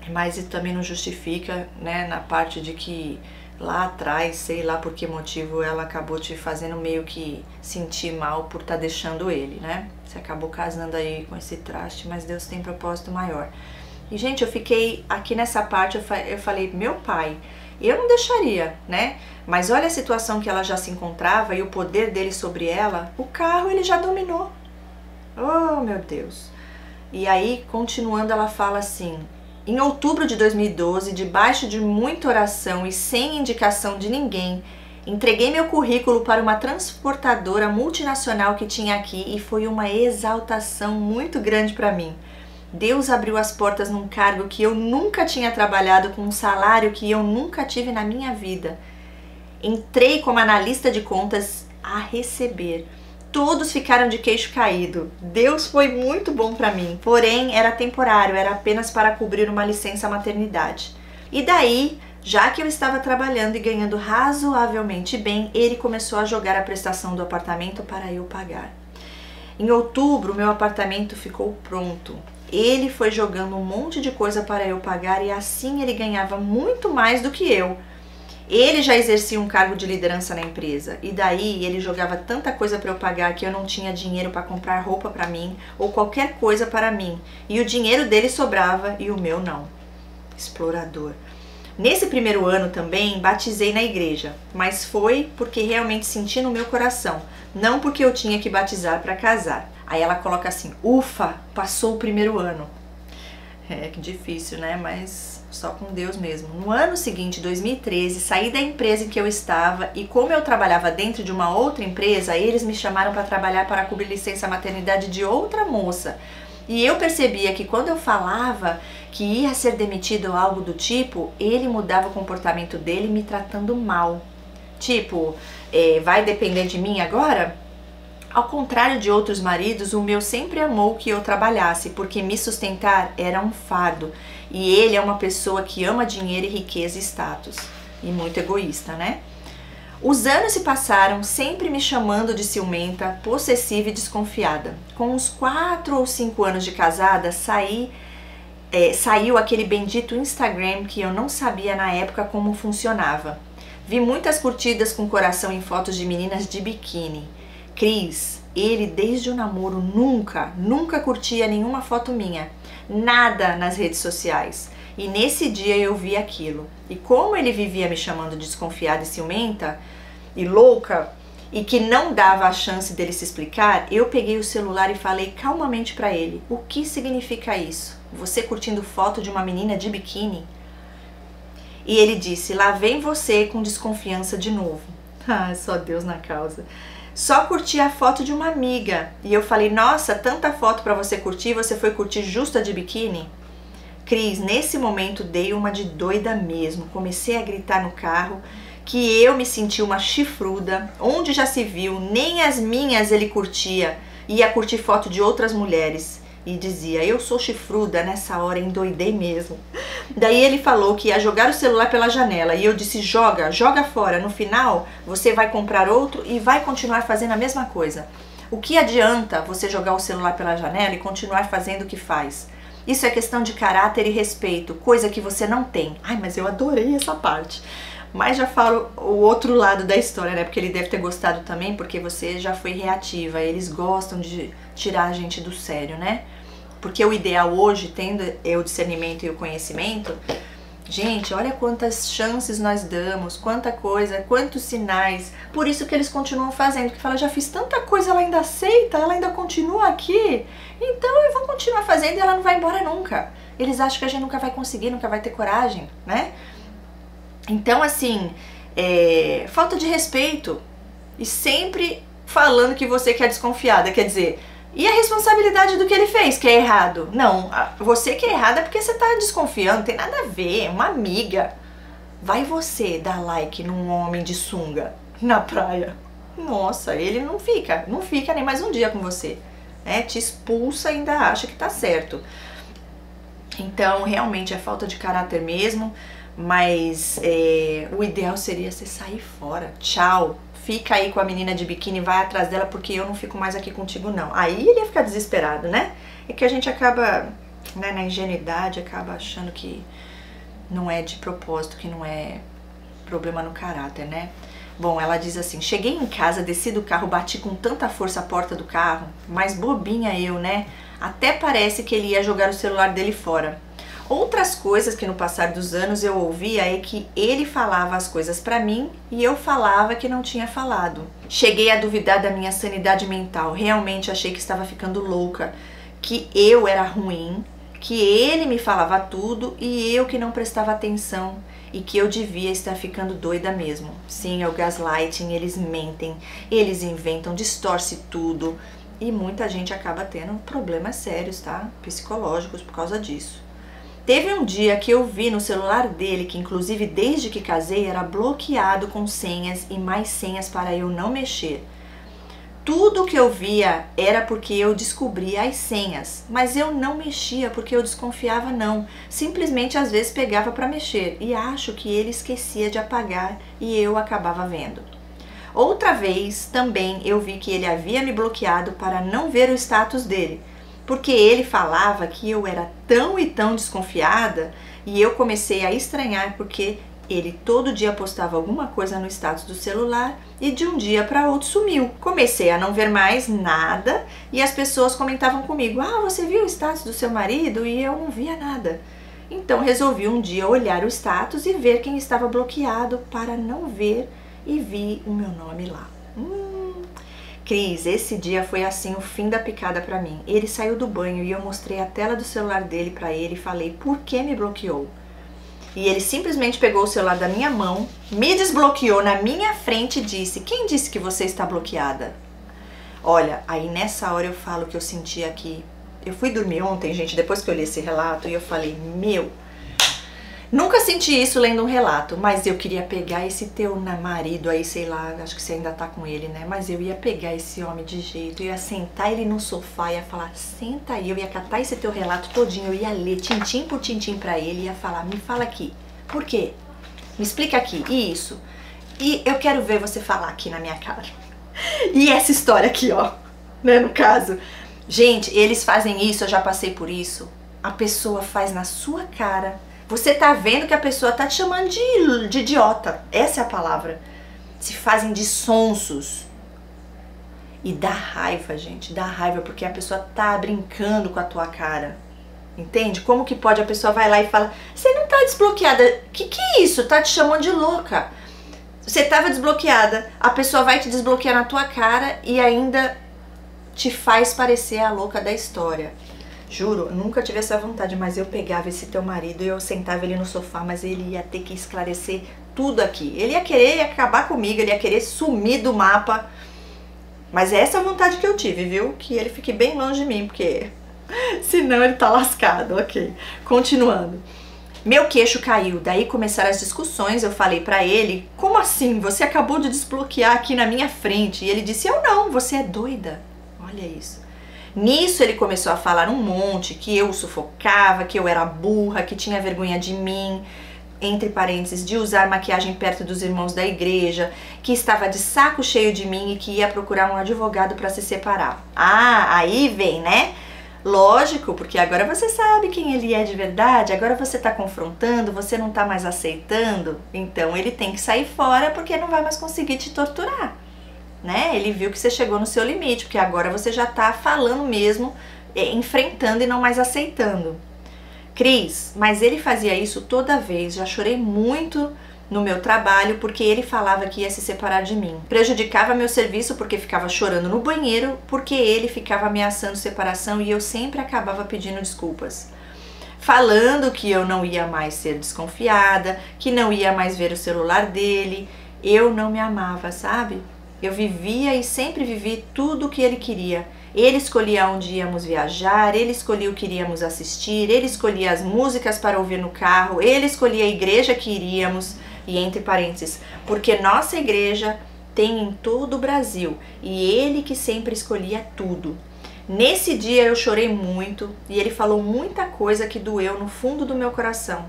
mas isso também não justifica, né, na parte de que lá atrás, sei lá por que motivo, ela acabou te fazendo meio que sentir mal por estar deixando ele, né? Você acabou casando aí com esse traste, mas Deus tem propósito maior. E, gente, eu fiquei aqui nessa parte, eu falei, meu pai, eu não deixaria, né? Mas olha a situação que ela já se encontrava e o poder dele sobre ela, o carro ele já dominou. Oh, meu Deus. E aí, continuando, ela fala assim, em outubro de 2012, debaixo de muita oração e sem indicação de ninguém, entreguei meu currículo para uma transportadora multinacional que tinha aqui e foi uma exaltação muito grande para mim. Deus abriu as portas num cargo que eu nunca tinha trabalhado, com um salário que eu nunca tive na minha vida. Entrei como analista de contas a receber. Todos ficaram de queixo caído. Deus foi muito bom para mim, porém era temporário, era apenas para cobrir uma licença maternidade. E daí, já que eu estava trabalhando e ganhando razoavelmente bem, ele começou a jogar a prestação do apartamento para eu pagar. Em outubro, meu apartamento ficou pronto. Ele foi jogando um monte de coisa para eu pagar e assim ele ganhava muito mais do que eu. Ele já exercia um cargo de liderança na empresa e daí ele jogava tanta coisa para eu pagar que eu não tinha dinheiro para comprar roupa para mim ou qualquer coisa para mim. E o dinheiro dele sobrava e o meu não. Explorador. Nesse primeiro ano também batizei na igreja, mas foi porque realmente senti no meu coração, não porque eu tinha que batizar para casar. Aí ela coloca assim, ufa, passou o primeiro ano. É que difícil, né? Mas só com Deus mesmo. No ano seguinte, 2013, saí da empresa em que eu estava e como eu trabalhava dentro de uma outra empresa, eles me chamaram para trabalhar para cobrir licença maternidade de outra moça. E eu percebia que quando eu falava que ia ser demitido ou algo do tipo, ele mudava o comportamento dele me tratando mal. Tipo, vai depender de mim agora? Ao contrário de outros maridos, o meu sempre amou que eu trabalhasse, porque me sustentar era um fardo. E ele é uma pessoa que ama dinheiro e riqueza e status. E muito egoísta, né? Os anos se passaram, sempre me chamando de ciumenta, possessiva e desconfiada. Com uns 4 ou 5 anos de casada, saiu aquele bendito Instagram que eu não sabia na época como funcionava. Vi muitas curtidas com coração em fotos de meninas de biquíni. Cris, ele desde o namoro nunca curtia nenhuma foto minha, nada nas redes sociais. E nesse dia eu vi aquilo. E como ele vivia me chamando de desconfiada e ciumenta e louca, e que não dava a chance dele se explicar, eu peguei o celular e falei calmamente pra ele: o que significa isso? Você curtindo foto de uma menina de biquíni? E ele disse: lá vem você com desconfiança de novo. Ah, só Deus na causa. Só curti a foto de uma amiga. E eu falei: nossa, tanta foto pra você curtir, você foi curtir justa de biquíni? Cris, nesse momento dei uma de doida mesmo. Comecei a gritar no carro que eu me senti uma chifruda, onde já se viu, nem as minhas ele curtia, ia curtir foto de outras mulheres. E dizia: eu sou chifruda, nessa hora endoidei mesmo. Daí ele falou que ia jogar o celular pela janela e eu disse: joga fora, no final você vai comprar outro e vai continuar fazendo a mesma coisa. O que adianta você jogar o celular pela janela e continuar fazendo o que faz? Isso é questão de caráter e respeito, coisa que você não tem. Ai, mas eu adorei essa parte. Mas já falo o outro lado da história, né? Porque ele deve ter gostado também, porque você já foi reativa. Eles gostam de tirar a gente do sério, né? Porque o ideal hoje, tendo o discernimento e o conhecimento, gente, olha quantas chances nós damos, quanta coisa, quantos sinais. Por isso que eles continuam fazendo, porque fala: já fiz tanta coisa, ela ainda aceita, ela ainda continua aqui, então eu vou continuar fazendo e ela não vai embora nunca. Eles acham que a gente nunca vai conseguir, nunca vai ter coragem, né? Então, assim, falta de respeito e sempre falando que você que é desconfiada, quer dizer, e a responsabilidade do que ele fez, que é errado? Não, você que é errada porque você tá desconfiando, não tem nada a ver, uma amiga. Vai você dar like num homem de sunga na praia. Nossa, ele não fica nem mais um dia com você, né? Te expulsa e ainda acha que tá certo. Então, realmente é falta de caráter mesmo. Mas o ideal seria você sair fora. Tchau, fica aí com a menina de biquíni, vai atrás dela, porque eu não fico mais aqui contigo não. Aí ele ia ficar desesperado, né? É que a gente acaba, né, na ingenuidade, acaba achando que não é de propósito, que não é problema no caráter, né? Bom, ela diz assim: cheguei em casa, desci do carro, bati com tanta força a porta do carro, mas bobinha eu, né? Até parece que ele ia jogar o celular dele fora. Outras coisas que no passar dos anos eu ouvia é que ele falava as coisas pra mim e eu falava que não tinha falado. Cheguei a duvidar da minha sanidade mental, realmente achei que estava ficando louca, que eu era ruim, que ele me falava tudo e eu que não prestava atenção e que eu devia estar ficando doida mesmo. Sim, é o gaslighting, eles mentem, eles inventam, distorcem tudo e muita gente acaba tendo problemas sérios, tá? Psicológicos por causa disso. Teve um dia que eu vi no celular dele, que inclusive desde que casei era bloqueado com senhas e mais senhas para eu não mexer. Tudo que eu via era porque eu descobria as senhas, mas eu não mexia porque eu desconfiava não. Simplesmente às vezes pegava para mexer e acho que ele esquecia de apagar e eu acabava vendo. Outra vez também eu vi que ele havia me bloqueado para não ver o status dele, porque ele falava que eu era tão e tão desconfiada e eu comecei a estranhar porque ele todo dia postava alguma coisa no status do celular e de um dia para outro sumiu. Comecei a não ver mais nada e as pessoas comentavam comigo: ah, você viu o status do seu marido? E eu não via nada. Então resolvi um dia olhar o status e ver quem estava bloqueado para não ver e vi o meu nome lá. Cris, esse dia foi assim o fim da picada pra mim. Ele saiu do banho e eu mostrei a tela do celular dele pra ele e falei, por que me bloqueou? E ele simplesmente pegou o celular da minha mão, me desbloqueou na minha frente e disse, quem disse que você está bloqueada? Olha, aí nessa hora eu falo que eu senti aqui. Eu fui dormir ontem, gente, depois que eu li esse relato, e eu falei, meu, nunca senti isso lendo um relato, mas eu queria pegar esse teu marido aí, sei lá, acho que você ainda tá com ele, né? Mas eu ia pegar esse homem de jeito, eu ia sentar ele no sofá, ia falar, senta aí, eu ia catar esse teu relato todinho, eu ia ler tintim por tintim pra ele, ia falar, me fala aqui, por quê? Me explica aqui, e isso? E eu quero ver você falar aqui na minha cara. E essa história aqui, ó, né, no caso. Gente, eles fazem isso, eu já passei por isso, a pessoa faz na sua cara. Você tá vendo que a pessoa tá te chamando de idiota. Essa é a palavra. Se fazem de sonsos. E dá raiva, gente. Dá raiva porque a pessoa tá brincando com a tua cara. Entende? Como que pode a pessoa vai lá e fala, você não tá desbloqueada. Que é isso? Tá te chamando de louca. Você tava desbloqueada. A pessoa vai te desbloquear na tua cara e ainda te faz parecer a louca da história. Juro, nunca tive essa vontade, mas eu pegava esse teu marido e eu sentava ele no sofá, mas ele ia ter que esclarecer tudo aqui. Ele ia querer acabar comigo, ele ia querer sumir do mapa. Mas é essa a vontade que eu tive, viu? Que ele fique bem longe de mim, porque senão ele tá lascado, ok. Continuando. Meu queixo caiu, daí começaram as discussões, eu falei pra ele, como assim? Você acabou de desbloquear aqui na minha frente. E ele disse, eu não, você é doida. Olha isso. Nisso ele começou a falar um monte, que eu sufocava, que eu era burra, que tinha vergonha de mim, entre parênteses, de usar maquiagem perto dos irmãos da igreja, que estava de saco cheio de mim e que ia procurar um advogado para se separar. Ah, aí vem, né? Lógico, porque agora você sabe quem ele é de verdade, agora você tá confrontando, você não tá mais aceitando, então ele tem que sair fora porque não vai mais conseguir te torturar. Né? Ele viu que você chegou no seu limite, porque agora você já tá falando mesmo, enfrentando e não mais aceitando. Cris, mas ele fazia isso toda vez, já chorei muito no meu trabalho porque ele falava que ia se separar de mim. Prejudicava meu serviço porque ficava chorando no banheiro, porque ele ficava ameaçando separação e eu sempre acabava pedindo desculpas. Falando que eu não ia mais ser desconfiada, que não ia mais ver o celular dele. Eu não me amava, sabe? Eu vivia e sempre vivi tudo o que ele queria. Ele escolhia onde íamos viajar, ele escolhia o que iríamos assistir, ele escolhia as músicas para ouvir no carro, ele escolhia a igreja que iríamos, e entre parênteses, porque nossa igreja tem em todo o Brasil, e ele que sempre escolhia tudo. Nesse dia eu chorei muito, e ele falou muita coisa que doeu no fundo do meu coração,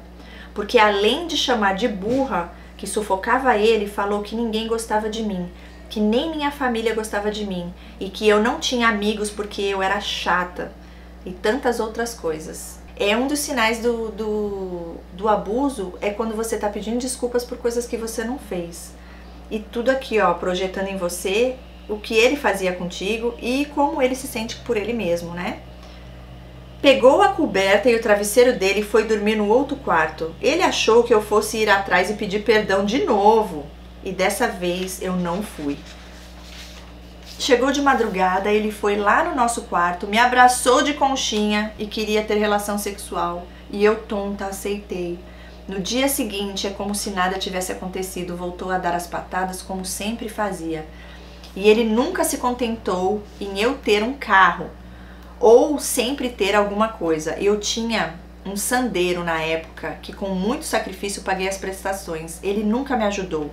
porque além de chamar de burra, que sufocava ele, falou que ninguém gostava de mim, que nem minha família gostava de mim e que eu não tinha amigos porque eu era chata e tantas outras coisas. É um dos sinais do abuso é quando você tá pedindo desculpas por coisas que você não fez. E tudo aqui, ó, projetando em você o que ele fazia contigo e como ele se sente por ele mesmo, né? Pegou a coberta e o travesseiro dele e foi dormir no outro quarto. Ele achou que eu fosse ir atrás e pedir perdão de novo. E dessa vez eu não fui. Chegou de madrugada, ele foi lá no nosso quarto, me abraçou de conchinha e queria ter relação sexual. E eu, tonta, aceitei. No dia seguinte, é como se nada tivesse acontecido, voltou a dar as patadas como sempre fazia. E ele nunca se contentou em eu ter um carro ou sempre ter alguma coisa. Eu tinha um Sandero na época que com muito sacrifício paguei as prestações. Ele nunca me ajudou.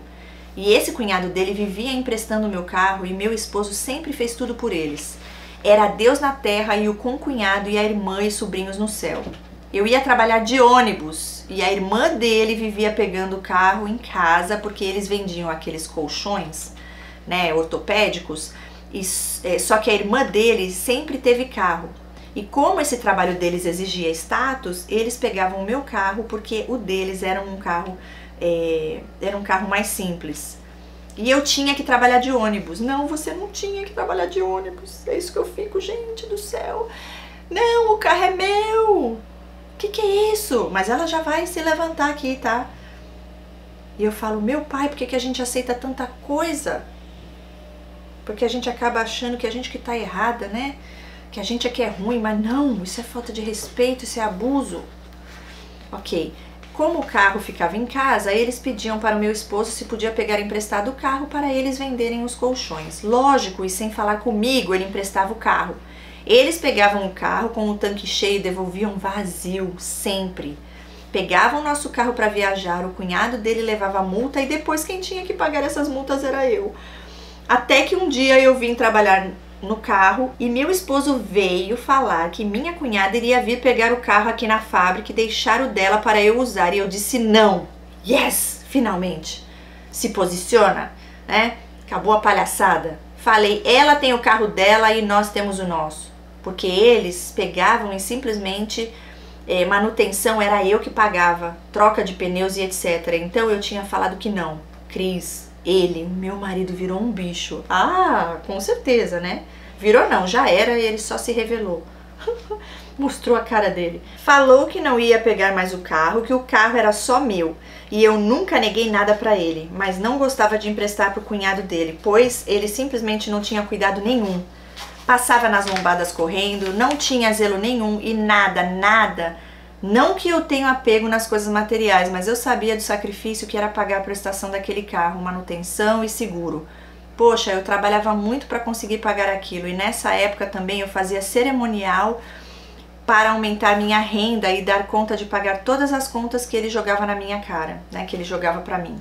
E esse cunhado dele vivia emprestando meu carro e meu esposo sempre fez tudo por eles. Era Deus na terra e o concunhado e a irmã e sobrinhos no céu. Eu ia trabalhar de ônibus e a irmã dele vivia pegando o carro em casa porque eles vendiam aqueles colchões, né, ortopédicos, só que a irmã dele sempre teve carro. E como esse trabalho deles exigia status, eles pegavam o meu carro porque o deles era um carro mais simples. E eu tinha que trabalhar de ônibus. Não, você não tinha que trabalhar de ônibus. É isso que eu fico, gente do céu. Não, o carro é meu. Que é isso? Mas ela já vai se levantar aqui, tá? E eu falo, meu pai, por que a gente aceita tanta coisa? Porque a gente acaba achando que a gente que tá errada, né? Que a gente é que é ruim, mas não, isso é falta de respeito, isso é abuso. Ok. Como o carro ficava em casa, eles pediam para o meu esposo se podia pegar emprestado o carro para eles venderem os colchões. Lógico, e sem falar comigo, ele emprestava o carro. Eles pegavam o carro com o tanque cheio e devolviam vazio, sempre. Pegavam o nosso carro para viajar, o cunhado dele levava a multa e depois quem tinha que pagar essas multas era eu. Até que um dia eu vim trabalhar no carro e meu esposo veio falar que minha cunhada iria vir pegar o carro aqui na fábrica e deixar o dela para eu usar. E eu disse não. Yes, finalmente. Se posiciona, né? Acabou a palhaçada. Falei, ela tem o carro dela e nós temos o nosso. Porque eles pegavam e simplesmente manutenção era eu que pagava, troca de pneus e etc. Então eu tinha falado que não. Cris, ele, meu marido, virou um bicho. Ah, com certeza, né? Virou não, já era e ele só se revelou. Mostrou a cara dele. Falou que não ia pegar mais o carro, que o carro era só meu. E eu nunca neguei nada pra ele, mas não gostava de emprestar pro cunhado dele, pois ele simplesmente não tinha cuidado nenhum. Passava nas lombadas correndo, não tinha zelo nenhum e nada. Não que eu tenha apego nas coisas materiais, mas eu sabia do sacrifício que era pagar a prestação daquele carro, manutenção e seguro. Poxa, eu trabalhava muito para conseguir pagar aquilo e nessa época também eu fazia cerimonial para aumentar minha renda e dar conta de pagar todas as contas que ele jogava na minha cara, né, que ele jogava para mim.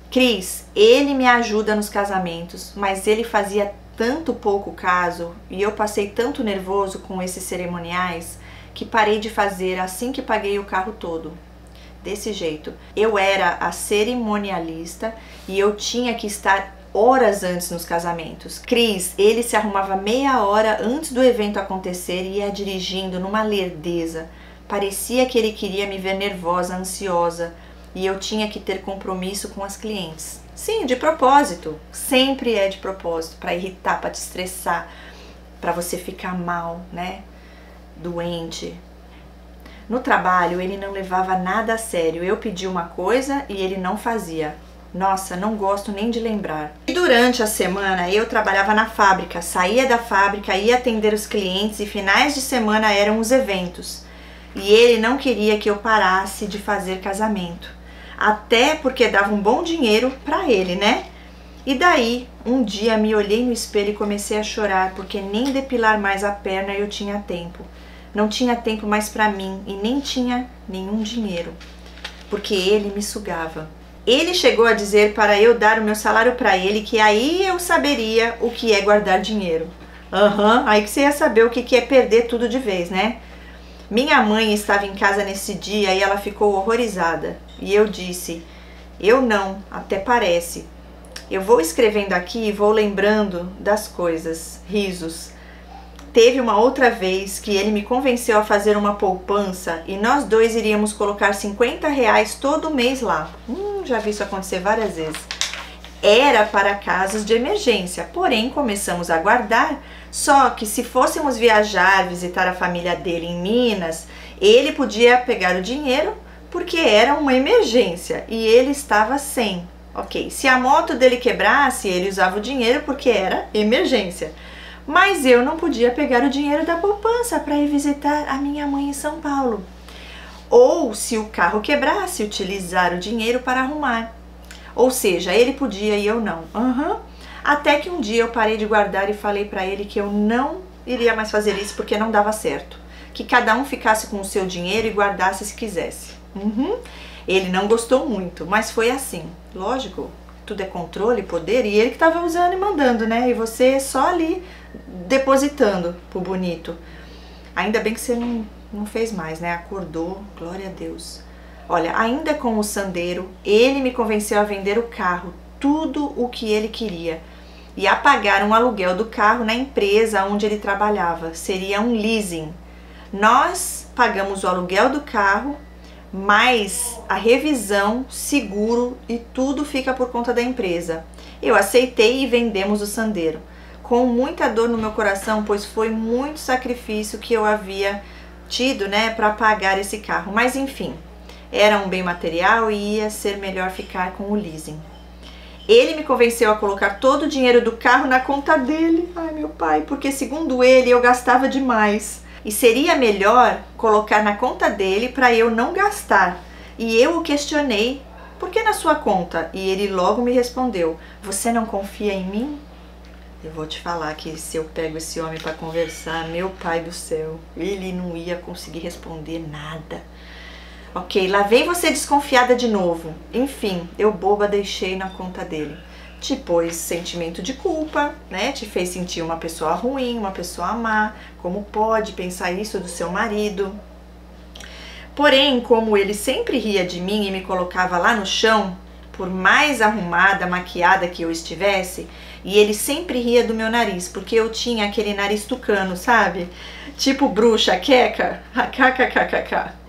Cris, ele me ajuda nos casamentos, mas ele fazia tanto pouco caso e eu passei tanto nervoso com esses cerimoniais que parei de fazer assim que paguei o carro todo. Desse jeito, eu era a cerimonialista e eu tinha que estar horas antes nos casamentos. Cris, ele se arrumava meia hora antes do evento acontecer e ia dirigindo numa lerdeza. Parecia que ele queria me ver nervosa, ansiosa e eu tinha que ter compromisso com as clientes. Sim, de propósito. Sempre é de propósito, para irritar, para te estressar, para você ficar mal, né? Doente. No trabalho, ele não levava nada a sério. Eu pedi uma coisa e ele não fazia. Nossa, não gosto nem de lembrar. E durante a semana, eu trabalhava na fábrica. Saía da fábrica, ia atender os clientes e finais de semana eram os eventos. E ele não queria que eu parasse de fazer casamento. Até porque dava um bom dinheiro pra ele, né? E daí, um dia me olhei no espelho e comecei a chorar, porque nem depilar mais a perna eu tinha tempo. Não tinha tempo mais pra mim e nem tinha nenhum dinheiro, porque ele me sugava. Ele chegou a dizer para eu dar o meu salário pra ele, que aí eu saberia o que é guardar dinheiro. Aí que você ia saber o que é perder tudo de vez, né? Minha mãe estava em casa nesse dia e ela ficou horrorizada. E eu disse, eu não, até parece. Eu vou escrevendo aqui e vou lembrando das coisas, risos. Teve uma outra vez que ele me convenceu a fazer uma poupança e nós dois iríamos colocar R$50 todo mês lá. Já vi isso acontecer várias vezes. Era para casos de emergência, porém começamos a guardar, só que se fôssemos viajar, visitar a família dele em Minas, ele podia pegar o dinheiro porque era uma emergência e ele estava sem. Ok, se a moto dele quebrasse, ele usava o dinheiro porque era emergência. Mas eu não podia pegar o dinheiro da poupança para ir visitar a minha mãe em São Paulo. Ou, se o carro quebrasse, utilizar o dinheiro para arrumar. Ou seja, ele podia e eu não. Até que um dia eu parei de guardar e falei para ele que eu não iria mais fazer isso porque não dava certo. Que cada um ficasse com o seu dinheiro e guardasse se quisesse. Ele não gostou muito, mas foi assim. Lógico, tudo é controle, poder, e ele que estava usando e mandando, né? E você só ali depositando pro bonito. Ainda bem que você não fez mais, né? Acordou, glória a Deus. Olha, ainda com o sandeiro, ele me convenceu a vender o carro, tudo o que ele queria, e a pagar um aluguel do carro na empresa onde ele trabalhava. Seria um leasing. Nós pagamos o aluguel do carro, mais a revisão, seguro e tudo fica por conta da empresa. Eu aceitei e vendemos o sandeiro, com muita dor no meu coração, pois foi muito sacrifício que eu havia tido, né, para pagar esse carro. Mas enfim, era um bem material e ia ser melhor ficar com o leasing. Ele me convenceu a colocar todo o dinheiro do carro na conta dele. Ai, meu pai, porque segundo ele eu gastava demais. E seria melhor colocar na conta dele para eu não gastar. E eu o questionei, por que na sua conta? E ele logo me respondeu, você não confia em mim? Eu vou te falar que se eu pego esse homem para conversar, meu pai do céu, ele não ia conseguir responder nada. Ok, lá vem você desconfiada de novo. Enfim, eu boba deixei na conta dele. Te pôs sentimento de culpa, né? Te fez sentir uma pessoa ruim, uma pessoa má. Como pode pensar isso do seu marido? Porém, como ele sempre ria de mim e me colocava lá no chão, por mais arrumada, maquiada que eu estivesse, e ele sempre ria do meu nariz, porque eu tinha aquele nariz tucano, sabe? Tipo bruxa, queca, kkkk.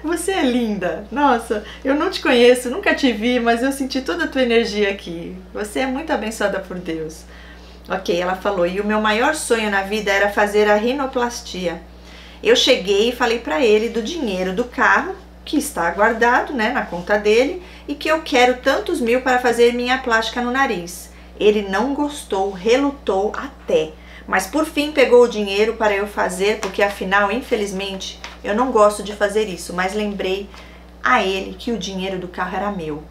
Você é linda, nossa, eu não te conheço, nunca te vi, mas eu senti toda a tua energia aqui. Você é muito abençoada por Deus. Ok, ela falou, e o meu maior sonho na vida era fazer a rinoplastia. Eu cheguei e falei para ele do dinheiro do carro, que está guardado, né, na conta dele, e que eu quero tantos mil para fazer minha plástica no nariz. Ele não gostou, relutou até, mas por fim pegou o dinheiro para eu fazer, porque afinal, infelizmente, eu não gosto de fazer isso, mas lembrei a ele que o dinheiro do carro era meu.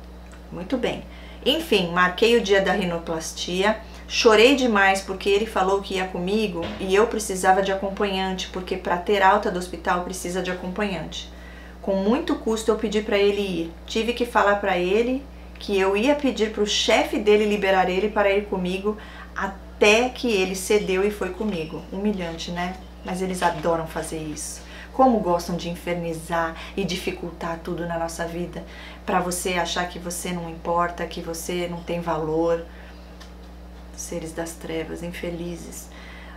Muito bem. Enfim, marquei o dia da rinoplastia, chorei demais porque ele falou que ia comigo e eu precisava de acompanhante, porque para ter alta do hospital precisa de acompanhante. Com muito custo eu pedi para ele ir. Tive que falar para ele que eu ia pedir para o chefe dele liberar ele para ir comigo, até que ele cedeu e foi comigo. Humilhante, né? Mas eles adoram fazer isso. Como gostam de infernizar e dificultar tudo na nossa vida, para você achar que você não importa, que você não tem valor. Seres das trevas, infelizes.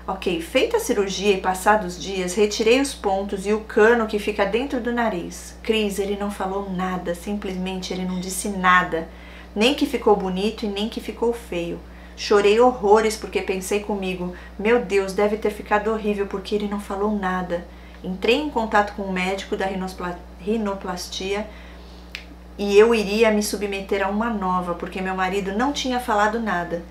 Ok, feita a cirurgia e passados dias, retirei os pontos e o cano que fica dentro do nariz. Cris, ele não falou nada, simplesmente ele não disse nada. Nem que ficou bonito e nem que ficou feio. Chorei horrores porque pensei comigo, meu Deus, deve ter ficado horrível porque ele não falou nada. Entrei em contato com o médico da rinoplastia e eu iria me submeter a uma nova, porque meu marido não tinha falado nada.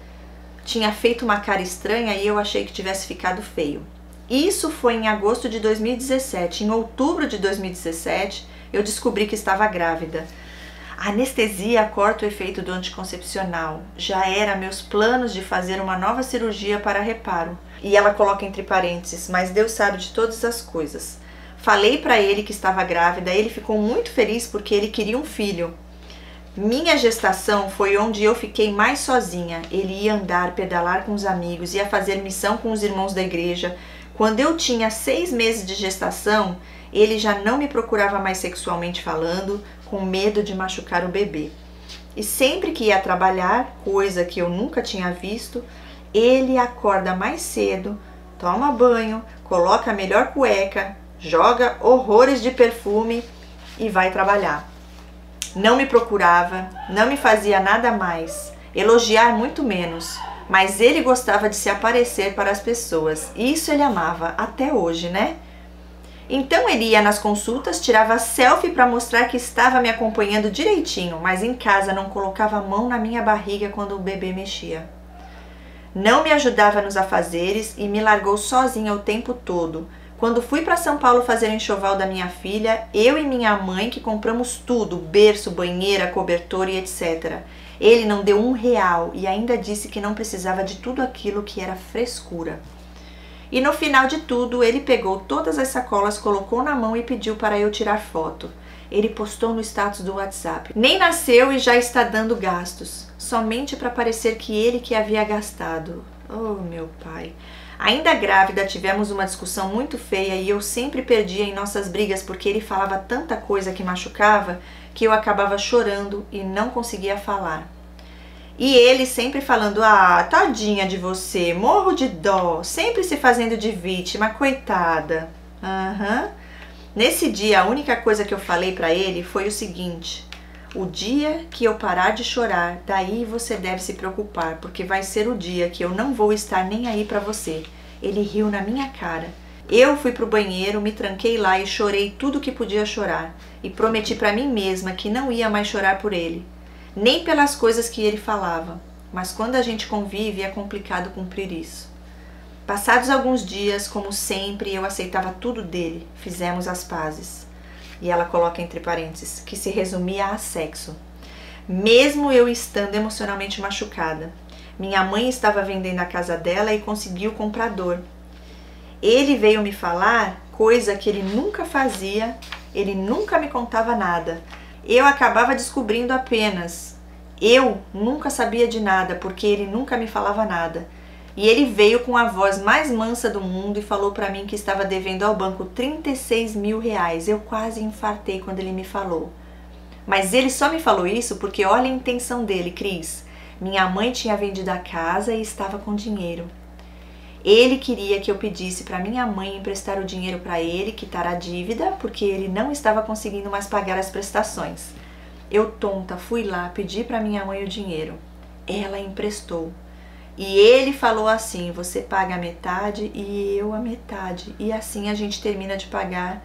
Tinha feito uma cara estranha e eu achei que tivesse ficado feio. Isso foi em agosto de 2017. Em outubro de 2017, eu descobri que estava grávida. A anestesia corta o efeito do anticoncepcional. Já era meus planos de fazer uma nova cirurgia para reparo. E ela coloca entre parênteses, mas Deus sabe de todas as coisas. Falei para ele que estava grávida, ele ficou muito feliz porque ele queria um filho. Minha gestação foi onde eu fiquei mais sozinha. Ele ia andar, pedalar com os amigos, ia fazer missão com os irmãos da igreja. Quando eu tinha 6 meses de gestação, ele já não me procurava mais sexualmente falando, com medo de machucar o bebê. E sempre que ia trabalhar, coisa que eu nunca tinha visto, ele acorda mais cedo, toma banho, coloca a melhor cueca, joga horrores de perfume e vai trabalhar. Não me procurava, não me fazia nada mais, elogiar muito menos, mas ele gostava de se aparecer para as pessoas, e isso ele amava, até hoje, né? Então ele ia nas consultas, tirava selfie para mostrar que estava me acompanhando direitinho, mas em casa não colocava a mão na minha barriga quando o bebê mexia. Não me ajudava nos afazeres e me largou sozinha o tempo todo. Quando fui para São Paulo fazer o enxoval da minha filha, eu e minha mãe que compramos tudo, berço, banheira, cobertor e etc. Ele não deu R$1 e ainda disse que não precisava de tudo aquilo que era frescura. E no final de tudo, ele pegou todas as sacolas, colocou na mão e pediu para eu tirar foto. Ele postou no status do WhatsApp. Nem nasceu e já está dando gastos, somente para parecer que ele que havia gastado. Oh, meu pai! Ainda grávida, tivemos uma discussão muito feia e eu sempre perdia em nossas brigas porque ele falava tanta coisa que machucava que eu acabava chorando e não conseguia falar. E ele sempre falando, ah, tadinha de você, morro de dó, sempre se fazendo de vítima, coitada. Nesse dia, a única coisa que eu falei pra ele foi o seguinte, o dia que eu parar de chorar, daí você deve se preocupar, porque vai ser o dia que eu não vou estar nem aí pra você. Ele riu na minha cara. Eu fui pro banheiro, me tranquei lá e chorei tudo que podia chorar. E prometi pra mim mesma que não ia mais chorar por ele, nem pelas coisas que ele falava. mas quando a gente convive é complicado cumprir isso. Passados alguns dias, como sempre, eu aceitava tudo dele, fizemos as pazes. E ela coloca entre parênteses, que se resumia a sexo. Mesmo eu estando emocionalmente machucada. Minha mãe estava vendendo a casa dela e conseguiu comprador. Ele veio me falar coisa que ele nunca fazia, ele nunca me contava nada. Eu acabava descobrindo apenas. Eu nunca sabia de nada, porque ele nunca me falava nada. E ele veio com a voz mais mansa do mundo e falou para mim que estava devendo ao banco 36 mil reais. Eu quase infartei quando ele me falou. Mas ele só me falou isso porque olha a intenção dele, Cris. Minha mãe tinha vendido a casa e estava com dinheiro. Ele queria que eu pedisse para minha mãe emprestar o dinheiro para ele, quitar a dívida, porque ele não estava conseguindo mais pagar as prestações. Eu, tonta, fui lá, pedi para minha mãe o dinheiro. Ela emprestou. E ele falou assim, você paga a metade e eu a metade. E assim a gente termina de pagar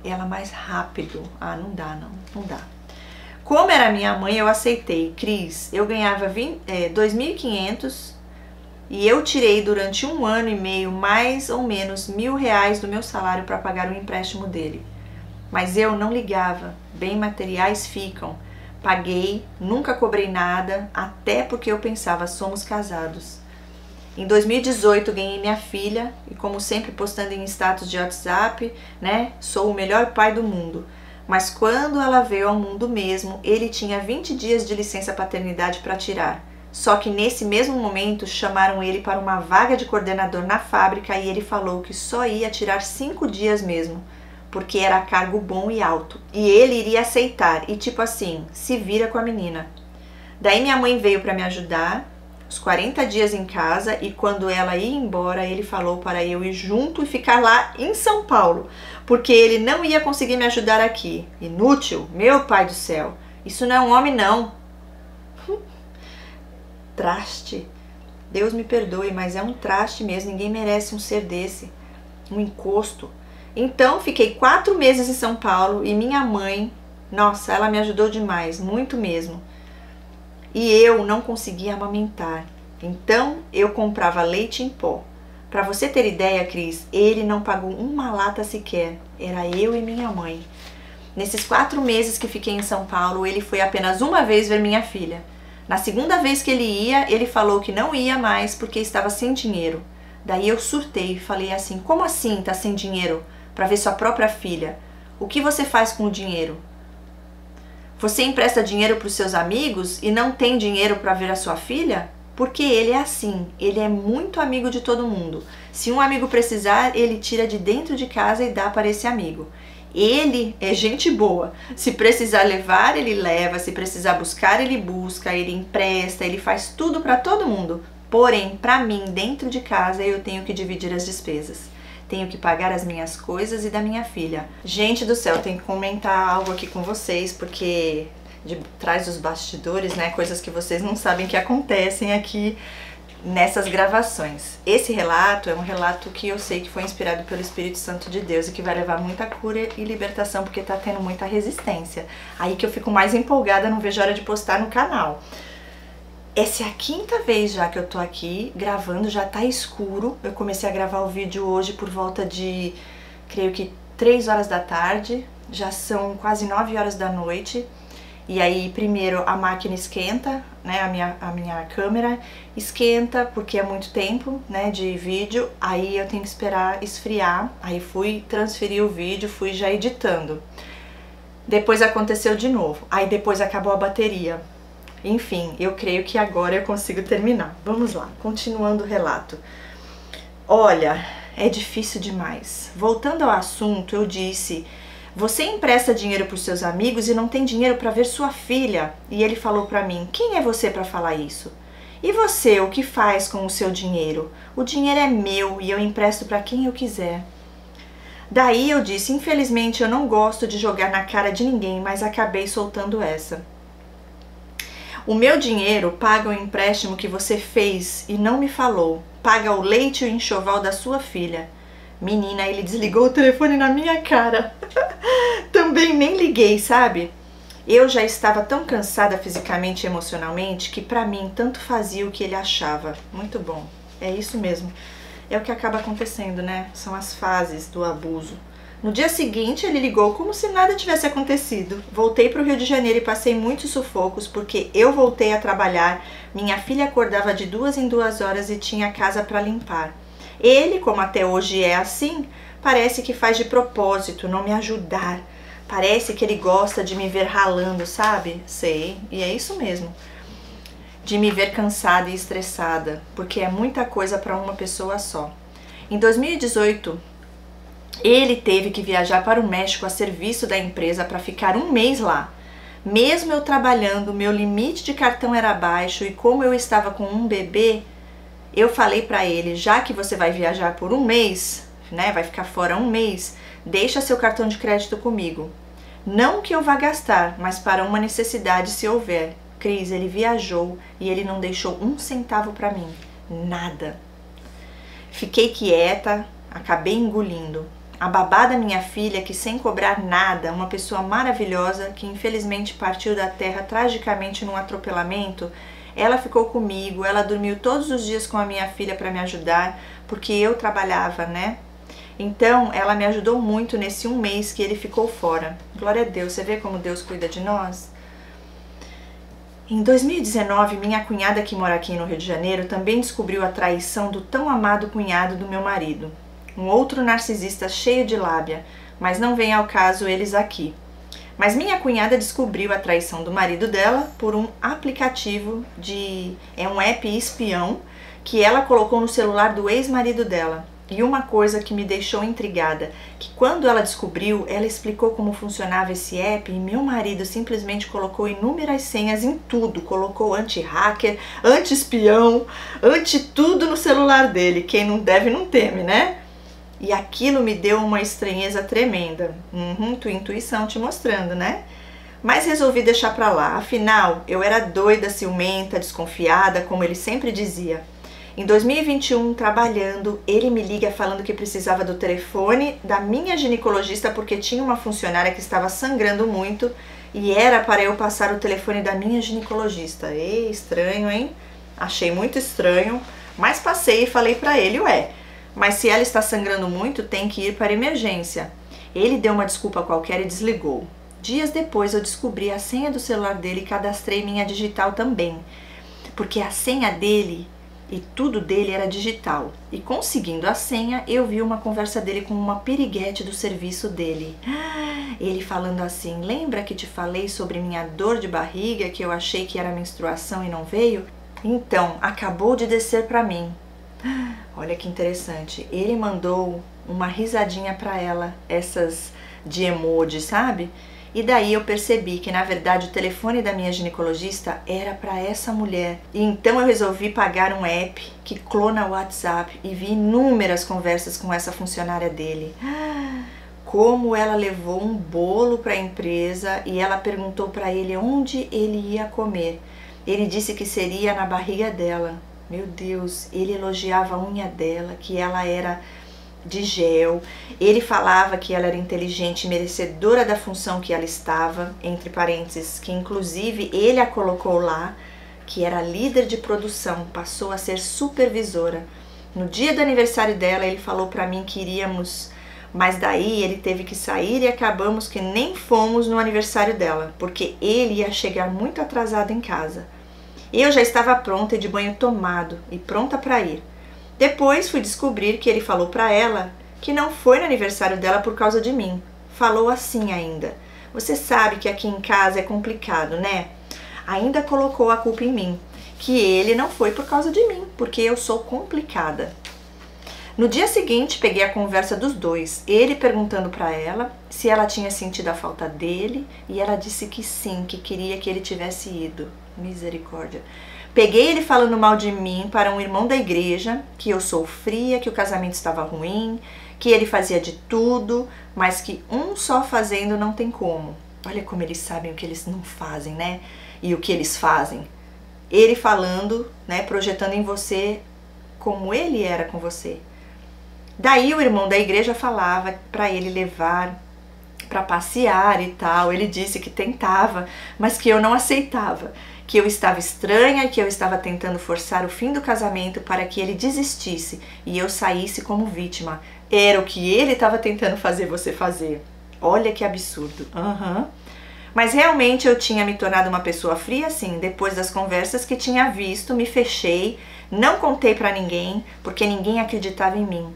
ela mais rápido. Ah, não dá, não dá. Como era minha mãe, eu aceitei. Cris, eu ganhava 2.500 e eu tirei durante 1 ano e meio mais ou menos R$1.000 do meu salário para pagar o empréstimo dele. Mas eu não ligava, bem materiais ficam. Paguei, nunca cobrei nada, até porque eu pensava, somos casados. Em 2018 ganhei minha filha e como sempre postando em status de WhatsApp, né, sou o melhor pai do mundo. Mas quando ela veio ao mundo mesmo, ele tinha 20 dias de licença paternidade para tirar. Só que nesse mesmo momento chamaram ele para uma vaga de coordenador na fábrica e ele falou que só ia tirar 5 dias mesmo. Porque era cargo bom e alto. E ele iria aceitar. E tipo assim, se vira com a menina. Daí minha mãe veio para me ajudar, os 40 dias em casa, e quando ela ia embora, ele falou para eu ir junto e ficar lá em São Paulo. Porque ele não ia conseguir me ajudar aqui. Inútil, meu pai do céu. Isso não é um homem, não. Traste. Deus me perdoe, mas é um traste mesmo. Ninguém merece um ser desse. Um encosto. Então, fiquei 4 meses em São Paulo e minha mãe, nossa, ela me ajudou demais, muito mesmo. E eu não conseguia amamentar. Então, eu comprava leite em pó. Para você ter ideia, Cris, ele não pagou uma lata sequer. Era eu e minha mãe. Nesses 4 meses que fiquei em São Paulo, ele foi apenas uma vez ver minha filha. Na segunda vez que ele ia, ele falou que não ia mais porque estava sem dinheiro. Daí eu surtei e falei assim, como assim tá sem dinheiro? Para ver sua própria filha. O que você faz com o dinheiro? Você empresta dinheiro para os seus amigos e não tem dinheiro para ver a sua filha? Porque ele é assim, ele é muito amigo de todo mundo. Se um amigo precisar, ele tira de dentro de casa e dá para esse amigo. Ele é gente boa. Se precisar levar, ele leva. Se precisar buscar, ele busca. Ele empresta, ele faz tudo para todo mundo. Porém, para mim, dentro de casa, eu tenho que dividir as despesas. Tenho que pagar as minhas coisas e da minha filha. Gente do céu, tenho que comentar algo aqui com vocês, porque de trás dos bastidores, né, coisas que vocês não sabem que acontecem aqui nessas gravações. Esse relato é um relato que eu sei que foi inspirado pelo Espírito Santo de Deus e que vai levar muita cura e libertação, porque tá tendo muita resistência. Aí que eu fico mais empolgada, não vejo a hora de postar no canal. Essa é a 5ª vez já que eu tô aqui gravando, já tá escuro. Eu comecei a gravar o vídeo hoje por volta de, creio que 3 horas da tarde. Já são quase 9 horas da noite. E aí, primeiro a máquina esquenta, né, a minha câmera esquenta, porque é muito tempo, né, de vídeo. Aí eu tenho que esperar esfriar. Aí fui transferir o vídeo, fui já editando. Depois aconteceu de novo. Aí depois acabou a bateria. Enfim, eu creio que agora eu consigo terminar. Vamos lá, continuando o relato. Olha, é difícil demais. Voltando ao assunto, eu disse, você empresta dinheiro para os seus amigos e não tem dinheiro para ver sua filha. E ele falou para mim, quem é você para falar isso? E você, o que faz com o seu dinheiro? O dinheiro é meu e eu empresto para quem eu quiser. Daí eu disse, infelizmente eu não gosto de jogar na cara de ninguém, mas acabei soltando essa. O meu dinheiro paga o empréstimo que você fez e não me falou. Paga o leite e o enxoval da sua filha. Menina, ele desligou o telefone na minha cara. Também nem liguei, sabe? Eu já estava tão cansada fisicamente e emocionalmente que pra mim tanto fazia o que ele achava. Muito bom. É isso mesmo. É o que acaba acontecendo, né? São as fases do abuso. No dia seguinte, ele ligou como se nada tivesse acontecido. Voltei para o Rio de Janeiro e passei muitos sufocos porque eu voltei a trabalhar. Minha filha acordava de 2 em 2 horas e tinha a casa para limpar. Ele, como até hoje é assim, parece que faz de propósito não me ajudar. Parece que ele gosta de me ver ralando, sabe? Sei, e é isso mesmo. De me ver cansada e estressada, porque é muita coisa para uma pessoa só. Em 2018, ele teve que viajar para o México a serviço da empresa para ficar um mês lá. Mesmo eu trabalhando, meu limite de cartão era baixo e como eu estava com um bebê, eu falei para ele, já que você vai viajar por um mês, né, vai ficar fora um mês, deixa seu cartão de crédito comigo. Não que eu vá gastar, mas para uma necessidade se houver. Cris, ele viajou e ele não deixou um centavo para mim. Nada. Fiquei quieta, acabei engolindo. A babá da minha filha, que sem cobrar nada, uma pessoa maravilhosa, que infelizmente partiu da terra tragicamente num atropelamento, ela ficou comigo, ela dormiu todos os dias com a minha filha para me ajudar, porque eu trabalhava, né? Então, ela me ajudou muito nesse um mês que ele ficou fora. Glória a Deus, você vê como Deus cuida de nós? Em 2019, minha cunhada que mora aqui no Rio de Janeiro também descobriu a traição do tão amado cunhado do meu marido. Um outro narcisista cheio de lábia, mas não vem ao caso eles aqui. Mas minha cunhada descobriu a traição do marido dela por um aplicativo é um app espião que ela colocou no celular do ex-marido dela. E uma coisa que me deixou intrigada, que quando ela descobriu, ela explicou como funcionava esse app e meu marido simplesmente colocou inúmeras senhas em tudo, colocou anti-hacker, anti-espião, anti-tudo no celular dele. Quem não deve não teme, né? E aquilo me deu uma estranheza tremenda. Tua intuição te mostrando, né? Mas resolvi deixar pra lá. Afinal, eu era doida, ciumenta, desconfiada, como ele sempre dizia. Em 2021, trabalhando, ele me liga falando que precisava do telefone da minha ginecologista porque tinha uma funcionária que estava sangrando muito e era para eu passar o telefone da minha ginecologista. Ei, estranho, hein? Achei muito estranho, mas passei e falei pra ele, ué, mas se ela está sangrando muito, tem que ir para emergência. Ele deu uma desculpa qualquer e desligou. Dias depois eu descobri a senha do celular dele e cadastrei minha digital também, porque a senha dele e tudo dele era digital. E conseguindo a senha, eu vi uma conversa dele com uma piriguete do serviço dele. Ele falando assim, lembra que te falei sobre minha dor de barriga, que eu achei que era menstruação e não veio? Então, acabou de descer pra mim. Olha que interessante, ele mandou uma risadinha pra ela, essas de emoji, sabe? E daí eu percebi que na verdade o telefone da minha ginecologista era para essa mulher. E então eu resolvi pagar um app que clona o WhatsApp e vi inúmeras conversas com essa funcionária dele. Como ela levou um bolo para a empresa e ela perguntou para ele onde ele ia comer. Ele disse que seria na barriga dela. Meu Deus, ele elogiava a unha dela, que ela era de gel, ele falava que ela era inteligente e merecedora da função que ela estava, entre parênteses, que inclusive ele a colocou lá, que era líder de produção, passou a ser supervisora. No dia do aniversário dela, ele falou pra mim que iríamos, mas daí ele teve que sair e acabamos que nem fomos no aniversário dela, porque ele ia chegar muito atrasado em casa. Eu já estava pronta e de banho tomado e pronta para ir. Depois fui descobrir que ele falou pra ela que não foi no aniversário dela por causa de mim. Falou assim ainda. Você sabe que aqui em casa é complicado, né? Ainda colocou a culpa em mim. Que ele não foi por causa de mim, porque eu sou complicada. No dia seguinte, peguei a conversa dos dois. Ele perguntando pra ela se ela tinha sentido a falta dele e ela disse que sim, que queria que ele tivesse ido. Misericórdia. Peguei ele falando mal de mim para um irmão da igreja, que eu sou fria, que o casamento estava ruim, que ele fazia de tudo, mas que um só fazendo não tem como. Olha como eles sabem o que eles não fazem, né? E o que eles fazem. Ele falando, né, projetando em você como ele era com você. Daí o irmão da igreja falava para ele levar para passear e tal. Ele disse que tentava, mas que eu não aceitava, que eu estava estranha e que eu estava tentando forçar o fim do casamento para que ele desistisse e eu saísse como vítima. Era o que ele estava tentando fazer você fazer. Olha que absurdo. Mas realmente eu tinha me tornado uma pessoa fria, sim. Depois das conversas que tinha visto, me fechei, não contei para ninguém, porque ninguém acreditava em mim.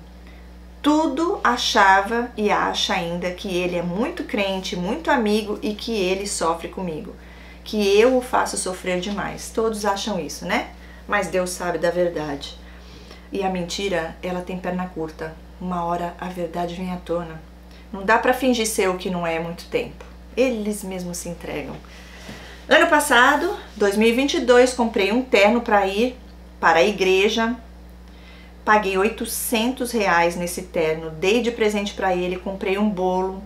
Tudo achava e acha ainda que ele é muito crente, muito amigo e que ele sofre comigo, que eu o faço sofrer demais. Todos acham isso, né? Mas Deus sabe da verdade. E a mentira, ela tem perna curta. Uma hora a verdade vem à tona. Não dá pra fingir ser o que não é muito tempo. Eles mesmos se entregam. Ano passado, 2022, comprei um terno para ir para a igreja. Paguei R$800 nesse terno. Dei de presente para ele, comprei um bolo.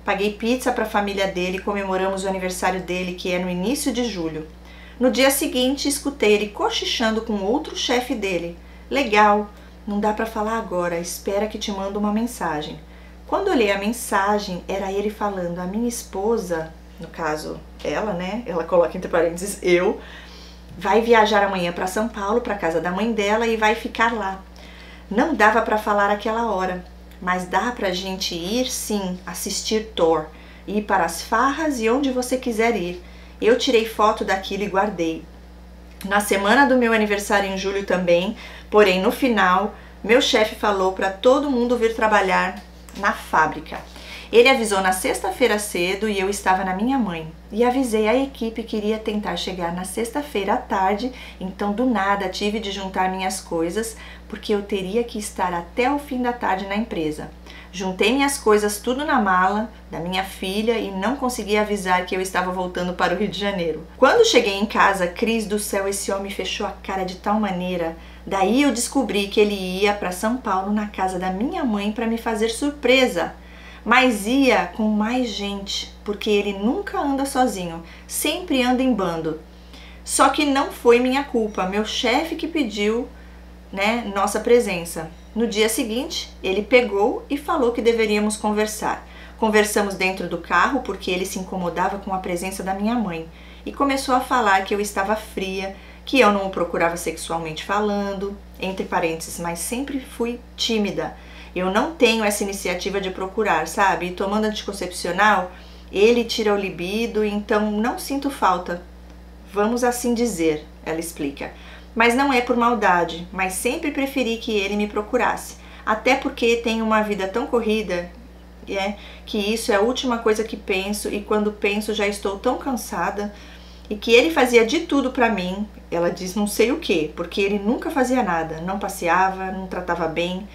Paguei pizza para a família dele, comemoramos o aniversário dele, que é no início de julho. No dia seguinte, escutei ele cochichando com outro chefe dele. Legal, não dá para falar agora, espera que te mando uma mensagem. Quando olhei a mensagem, era ele falando, a minha esposa, no caso ela, né? Ela coloca entre parênteses eu, vai viajar amanhã para São Paulo, para casa da mãe dela e vai ficar lá. Não dava para falar aquela hora. Mas dá pra gente ir sim, assistir Thor, ir para as farras e onde você quiser ir. Eu tirei foto daquilo e guardei. Na semana do meu aniversário em julho também, porém no final, meu chefe falou para todo mundo vir trabalhar na fábrica. Ele avisou na sexta-feira cedo e eu estava na minha mãe. E avisei a equipe que iria tentar chegar na sexta-feira à tarde, então do nada tive de juntar minhas coisas, porque eu teria que estar até o fim da tarde na empresa. Juntei minhas coisas tudo na mala da minha filha e não consegui avisar que eu estava voltando para o Rio de Janeiro. Quando cheguei em casa, Cris do céu, esse homem fechou a cara de tal maneira. Daí eu descobri que ele ia para São Paulo na casa da minha mãe para me fazer surpresa. Mas ia com mais gente, porque ele nunca anda sozinho, sempre anda em bando. Só que não foi minha culpa, meu chefe que pediu, né, nossa presença. No dia seguinte, ele pegou e falou que deveríamos conversar. Conversamos dentro do carro porque ele se incomodava com a presença da minha mãe e começou a falar que eu estava fria, que eu não o procurava sexualmente falando, entre parênteses, mas sempre fui tímida. Eu não tenho essa iniciativa de procurar, sabe? E tomando anticoncepcional, ele tira o libido, então não sinto falta. Vamos assim dizer, ela explica. Mas não é por maldade, mas sempre preferi que ele me procurasse. Até porque tenho uma vida tão corrida, que isso é a última coisa que penso e quando penso já estou tão cansada. E que ele fazia de tudo pra mim, ela diz não sei o que, porque ele nunca fazia nada, não passeava, não tratava bem.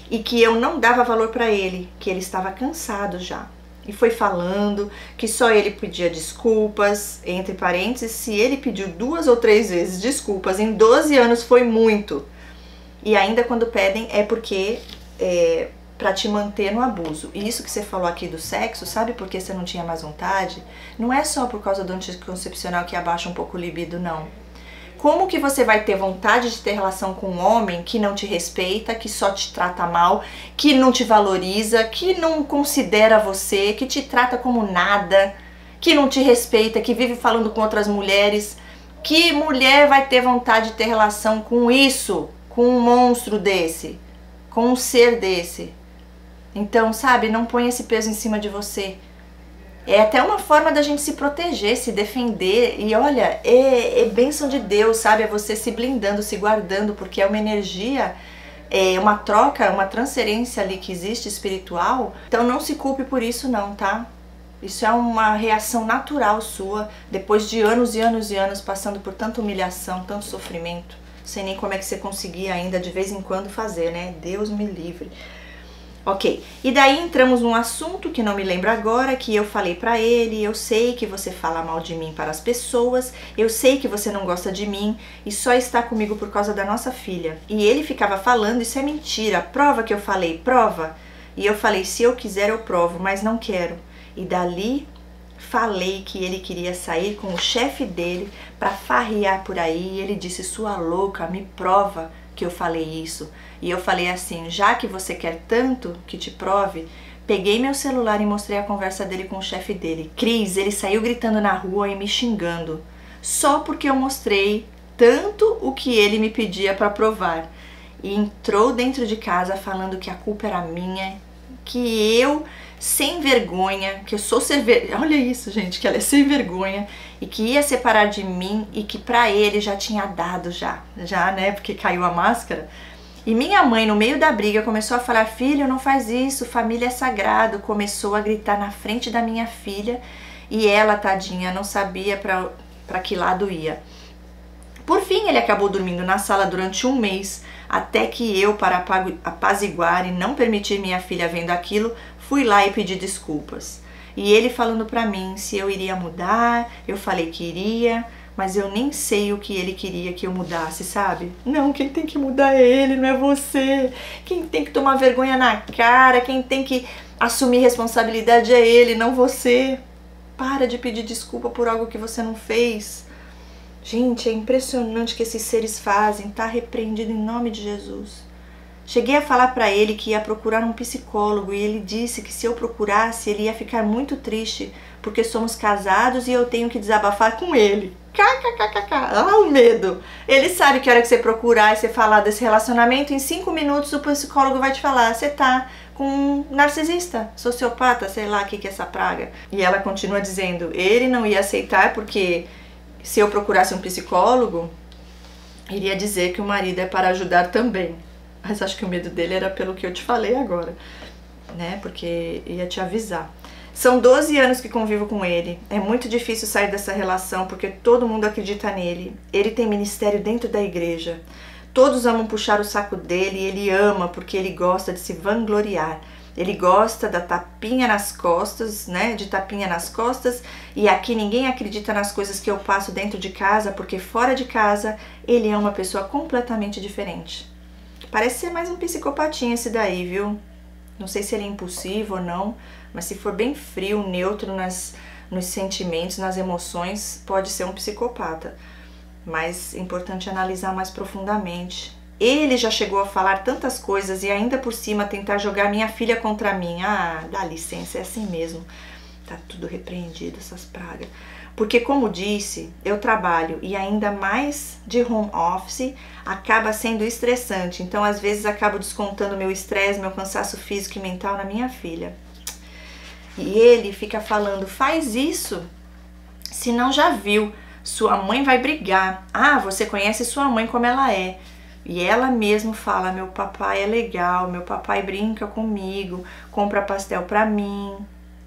E que eu não dava valor para ele, que ele estava cansado já. E foi falando que só ele pedia desculpas, entre parênteses, se ele pediu 2 ou 3 vezes desculpas em 12 anos foi muito. E ainda quando pedem é porque para te manter no abuso. E isso que você falou aqui do sexo, sabe por que você não tinha mais vontade? Não é só por causa do anticoncepcional que abaixa um pouco o libido, não. Como que você vai ter vontade de ter relação com um homem que não te respeita, que só te trata mal, que não te valoriza, que não considera você, que te trata como nada, que não te respeita, que vive falando com outras mulheres? Que mulher vai ter vontade de ter relação com isso, com um monstro desse, com um ser desse? Então, sabe, não põe esse peso em cima de você. É até uma forma da gente se proteger, se defender. E olha, é bênção de Deus, sabe? É você se blindando, se guardando, porque é uma energia, é uma troca, uma transferência ali que existe espiritual. Então não se culpe por isso não, tá? Isso é uma reação natural sua, depois de anos e anos e anos passando por tanta humilhação, tanto sofrimento. Sem nem como é que você conseguia ainda de vez em quando fazer, né? Deus me livre. Ok, e daí entramos num assunto que não me lembro agora, que eu falei pra ele, eu sei que você fala mal de mim para as pessoas, eu sei que você não gosta de mim e só está comigo por causa da nossa filha. E ele ficava falando, isso é mentira, prova que eu falei, prova. E eu falei, se eu quiser eu provo, mas não quero. E dali falei que ele queria sair com o chefe dele pra farrear por aí, e ele disse, sua louca, me prova que eu falei isso. E eu falei assim, já que você quer tanto que te prove, Peguei meu celular e mostrei a conversa dele com o chefe dele. Cris, ele saiu gritando na rua e me xingando, só porque eu mostrei tanto o que ele me pedia para provar. E entrou dentro de casa falando que a culpa era minha, que eu, sem vergonha, que eu sou sem vergonha, olha isso, gente, que ela é sem vergonha, e que ia separar de mim e que pra ele já tinha dado já, né, porque caiu a máscara. E minha mãe, no meio da briga, começou a falar: filho, não faz isso, família é sagrado. Começou a gritar na frente da minha filha e ela, tadinha, não sabia pra que lado ia. Por fim, ele acabou dormindo na sala durante um mês, até que eu, para apaziguar e não permitir minha filha vendo aquilo, fui lá e pedi desculpas. E ele falando pra mim se eu iria mudar, eu falei que iria, mas eu nem sei o que ele queria que eu mudasse, sabe? Não, quem tem que mudar é ele, não é você. Quem tem que tomar vergonha na cara, quem tem que assumir responsabilidade é ele, não você. Para de pedir desculpa por algo que você não fez. Gente, é impressionante o que esses seres fazem, tá repreendido em nome de Jesus. Cheguei a falar pra ele que ia procurar um psicólogo e ele disse que se eu procurasse ele ia ficar muito triste porque somos casados e eu tenho que desabafar com ele. KKKKK, ah, o medo. Ele sabe que a hora que você procurar e você falar desse relacionamento, em 5 minutos o psicólogo vai te falar: você tá com um narcisista, sociopata, sei lá o que é essa praga. E ela continua dizendo: ele não ia aceitar porque se eu procurasse um psicólogo, iria dizer que o marido é para ajudar também. Mas acho que o medo dele era pelo que eu te falei agora, né? Porque ia te avisar. São 12 anos que convivo com ele. É muito difícil sair dessa relação porque todo mundo acredita nele. Ele tem ministério dentro da igreja. Todos amam puxar o saco dele e ele ama porque ele gosta de se vangloriar. Ele gosta da tapinha nas costas, né? De tapinha nas costas. E aqui ninguém acredita nas coisas que eu passo dentro de casa porque fora de casa ele é uma pessoa completamente diferente. Parece ser mais um psicopatinho esse daí, viu? Não sei se ele é impulsivo ou não, mas se for bem frio, neutro nos sentimentos, nas emoções, pode ser um psicopata. Mas é importante analisar mais profundamente. Ele já chegou a falar tantas coisas e ainda por cima tentar jogar minha filha contra mim. Ah, dá licença, é assim mesmo. Tá tudo repreendido, essas pragas. Porque, como disse, eu trabalho e ainda mais de home office acaba sendo estressante. Então, às vezes, acabo descontando meu estresse, meu cansaço físico e mental na minha filha. E ele fica falando: faz isso, se não já viu, sua mãe vai brigar. Ah, você conhece sua mãe como ela é. E ela mesmo fala: meu papai é legal, meu papai brinca comigo, compra pastel pra mim.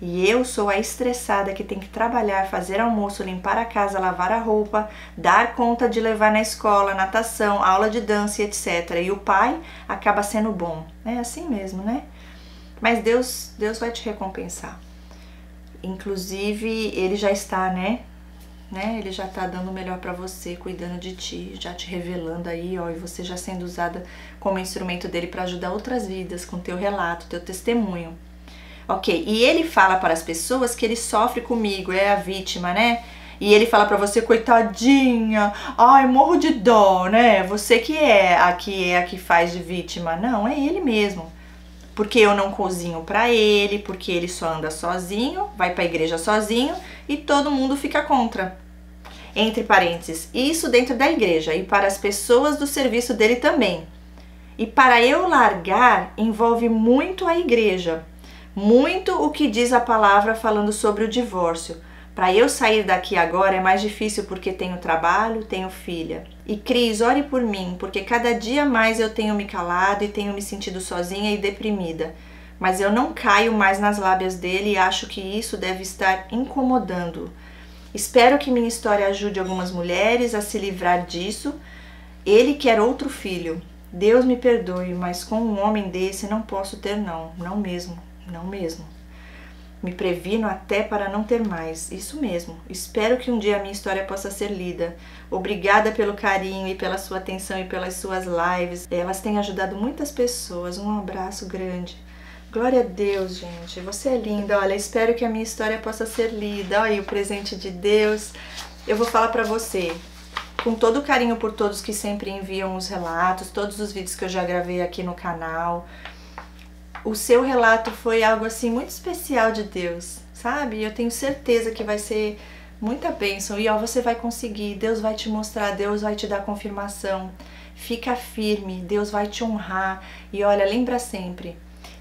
E eu sou a estressada que tem que trabalhar, fazer almoço, limpar a casa, lavar a roupa, dar conta de levar na escola, natação, aula de dança, etc. E o pai acaba sendo bom. É assim mesmo, né? Mas Deus vai te recompensar. Inclusive, ele já está, né? Ele já tá dando o melhor pra você, cuidando de ti, já te revelando aí, ó, e você já sendo usada como instrumento dele pra ajudar outras vidas com teu relato, teu testemunho. Ok, e ele fala para as pessoas que ele sofre comigo, é a vítima, né? E ele fala pra você: coitadinha, ai, morro de dó, né? Você que é a que faz de vítima. Não, é ele mesmo. Porque eu não cozinho pra ele, porque ele só anda sozinho, vai pra igreja sozinho e todo mundo fica contra. Entre parênteses, isso dentro da igreja e para as pessoas do serviço dele também. E para eu largar, envolve muito a igreja. Muito o que diz a palavra falando sobre o divórcio. Para eu sair daqui agora é mais difícil porque tenho trabalho, tenho filha. E Cris, ore por mim, porque cada dia mais eu tenho me calado e tenho me sentido sozinha e deprimida. Mas eu não caio mais nas lábias dele e acho que isso deve estar incomodando. Espero que minha história ajude algumas mulheres a se livrar disso. Ele quer outro filho. Deus me perdoe, mas com um homem desse não posso ter não. Não mesmo. Não mesmo. Me previno até para não ter mais. Isso mesmo. Espero que um dia a minha história possa ser lida. Obrigada pelo carinho e pela sua atenção e pelas suas lives. Elas têm ajudado muitas pessoas. Um abraço grande. Glória a Deus, gente. Você é linda. Olha, espero que a minha história possa ser lida. Olha aí o presente de Deus. Eu vou falar para você, com todo o carinho por todos que sempre enviam os relatos, todos os vídeos que eu já gravei aqui no canal. o seu relato foi algo assim muito especial de Deus, sabe? Eu tenho certeza que vai ser muita bênção e ó, você vai conseguir, Deus vai te mostrar, Deus vai te dar confirmação. Fica firme, Deus vai te honrar e olha, lembra sempre,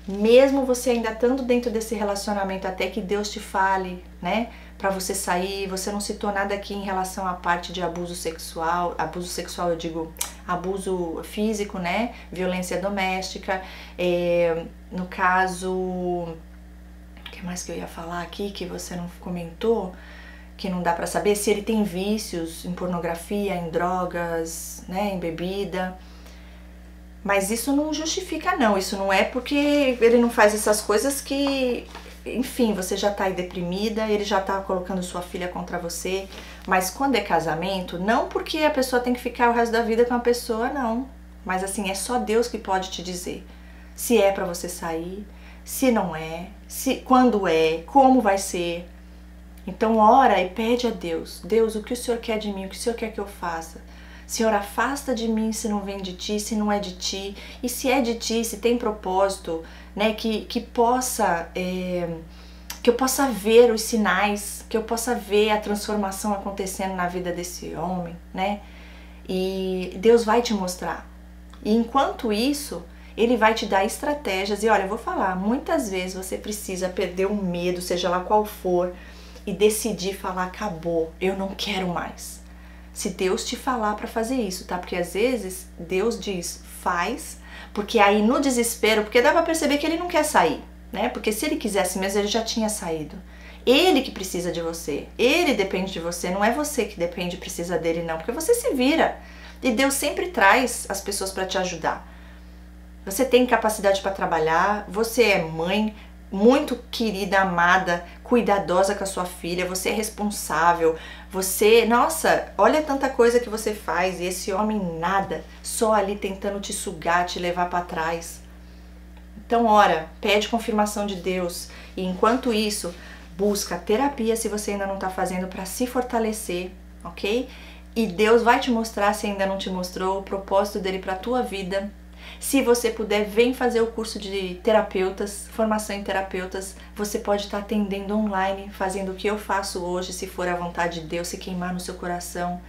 mesmo você ainda estando dentro desse relacionamento até que Deus te fale, né? Pra você sair, você não citou nada aqui em relação à parte de abuso sexual eu digo abuso físico, né? Violência doméstica, no caso, o que mais que eu ia falar aqui que você não comentou, que não dá pra saber, se ele tem vícios em pornografia, em drogas, né? Em bebida. Mas isso não justifica não, isso não é porque ele não faz essas coisas que, enfim, você já tá aí deprimida, ele já tá colocando sua filha contra você. Mas quando é casamento, não porque a pessoa tem que ficar o resto da vida com a pessoa, não. Mas assim, é só Deus que pode te dizer se é pra você sair, se não é, quando é, como vai ser. Então ora e pede a Deus, Deus, o que o Senhor quer de mim, o que o Senhor quer que eu faça? Senhor, afasta de mim se não vem de Ti, se não é de Ti. E se é de Ti, se tem propósito, né, que eu possa ver os sinais, que eu possa ver a transformação acontecendo na vida desse homem, né? E Deus vai te mostrar. E enquanto isso, Ele vai te dar estratégias. E olha, eu vou falar, muitas vezes você precisa perder o medo, seja lá qual for, e decidir falar, acabou, eu não quero mais. Se Deus te falar para fazer isso, tá? Porque às vezes Deus diz, faz, porque aí no desespero, porque dá pra perceber que ele não quer sair, né? Porque se ele quisesse mesmo, ele já tinha saído. Ele que precisa de você, ele depende de você, não é você que depende e precisa dele não, porque você se vira. E Deus sempre traz as pessoas para te ajudar. Você tem capacidade para trabalhar, você é mãe, muito querida, amada, cuidadosa com a sua filha, você é responsável, você, nossa, olha tanta coisa que você faz e esse homem nada, só ali tentando te sugar, te levar para trás. Então ora, pede confirmação de Deus e enquanto isso, busca terapia se você ainda não está fazendo para se fortalecer, ok? E Deus vai te mostrar, se ainda não te mostrou, o propósito dele para a tua vida. Se você puder, vem fazer o curso de terapeutas, formação em terapeutas. Você pode estar atendendo online, fazendo o que eu faço hoje, se for a vontade de Deus, se queimar no seu coração.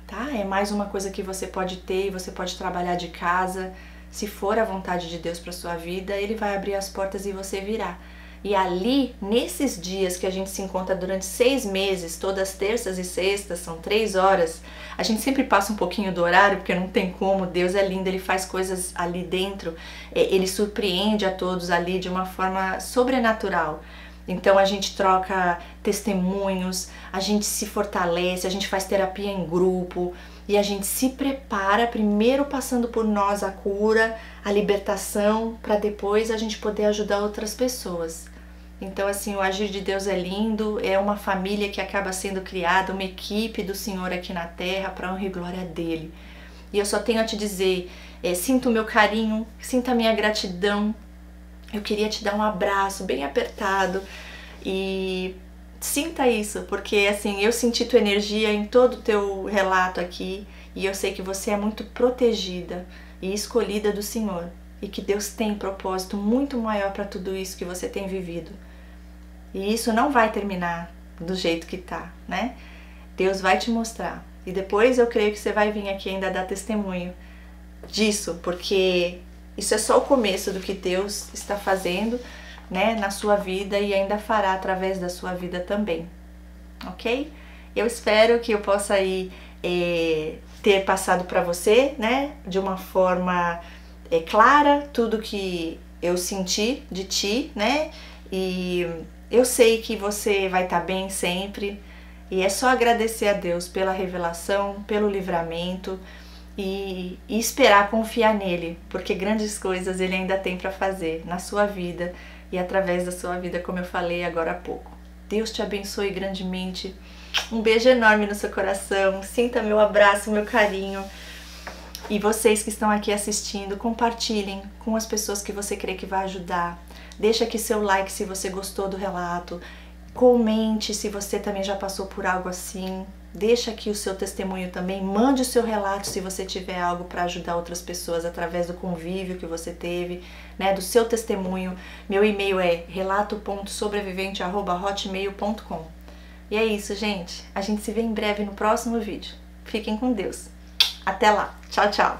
Tá? É mais uma coisa que você pode ter e você pode trabalhar de casa. Se for a vontade de Deus para sua vida, Ele vai abrir as portas e você virá. E ali, nesses dias que a gente se encontra durante 6 meses, todas terças e sextas, são 3 horas, a gente sempre passa um pouquinho do horário, porque não tem como, Deus é lindo, Ele faz coisas ali dentro, Ele surpreende a todos ali de uma forma sobrenatural. Então a gente troca testemunhos, a gente se fortalece, a gente faz terapia em grupo e a gente se prepara, primeiro passando por nós a cura, a libertação, para depois a gente poder ajudar outras pessoas. Então assim, o agir de Deus é lindo, é uma família que acaba sendo criada, uma equipe do Senhor aqui na terra para honra e glória dele. E eu só tenho a te dizer, sinta o meu carinho, sinta a minha gratidão. Eu queria te dar um abraço bem apertado e sinta isso, porque assim, eu senti tua energia em todo o teu relato aqui e eu sei que você é muito protegida e escolhida do Senhor e que Deus tem um propósito muito maior para tudo isso que você tem vivido. E isso não vai terminar do jeito que tá, né? Deus vai te mostrar. E depois eu creio que você vai vir aqui ainda dar testemunho disso, porque isso é só o começo do que Deus está fazendo, né, na sua vida e ainda fará através da sua vida também, ok? Eu espero que eu possa aí ter passado para você, né, de uma forma clara, tudo que eu senti de ti, né, e eu sei que você vai estar bem sempre e é só agradecer a Deus pela revelação, pelo livramento, e esperar, confiar nele, porque grandes coisas ele ainda tem para fazer na sua vida e através da sua vida, como eu falei agora há pouco. Deus te abençoe grandemente. Um beijo enorme no seu coração. Sinta meu abraço, meu carinho. E vocês que estão aqui assistindo, compartilhem com as pessoas que você crê que vai ajudar. Deixa aqui seu like se você gostou do relato. Comente se você também já passou por algo assim. Deixa aqui o seu testemunho também, mande o seu relato se você tiver algo para ajudar outras pessoas através do convívio que você teve, né, do seu testemunho. Meu e-mail é relato.sobrevivente@hotmail.com. E é isso, gente. A gente se vê em breve no próximo vídeo. Fiquem com Deus. Até lá. Tchau, tchau.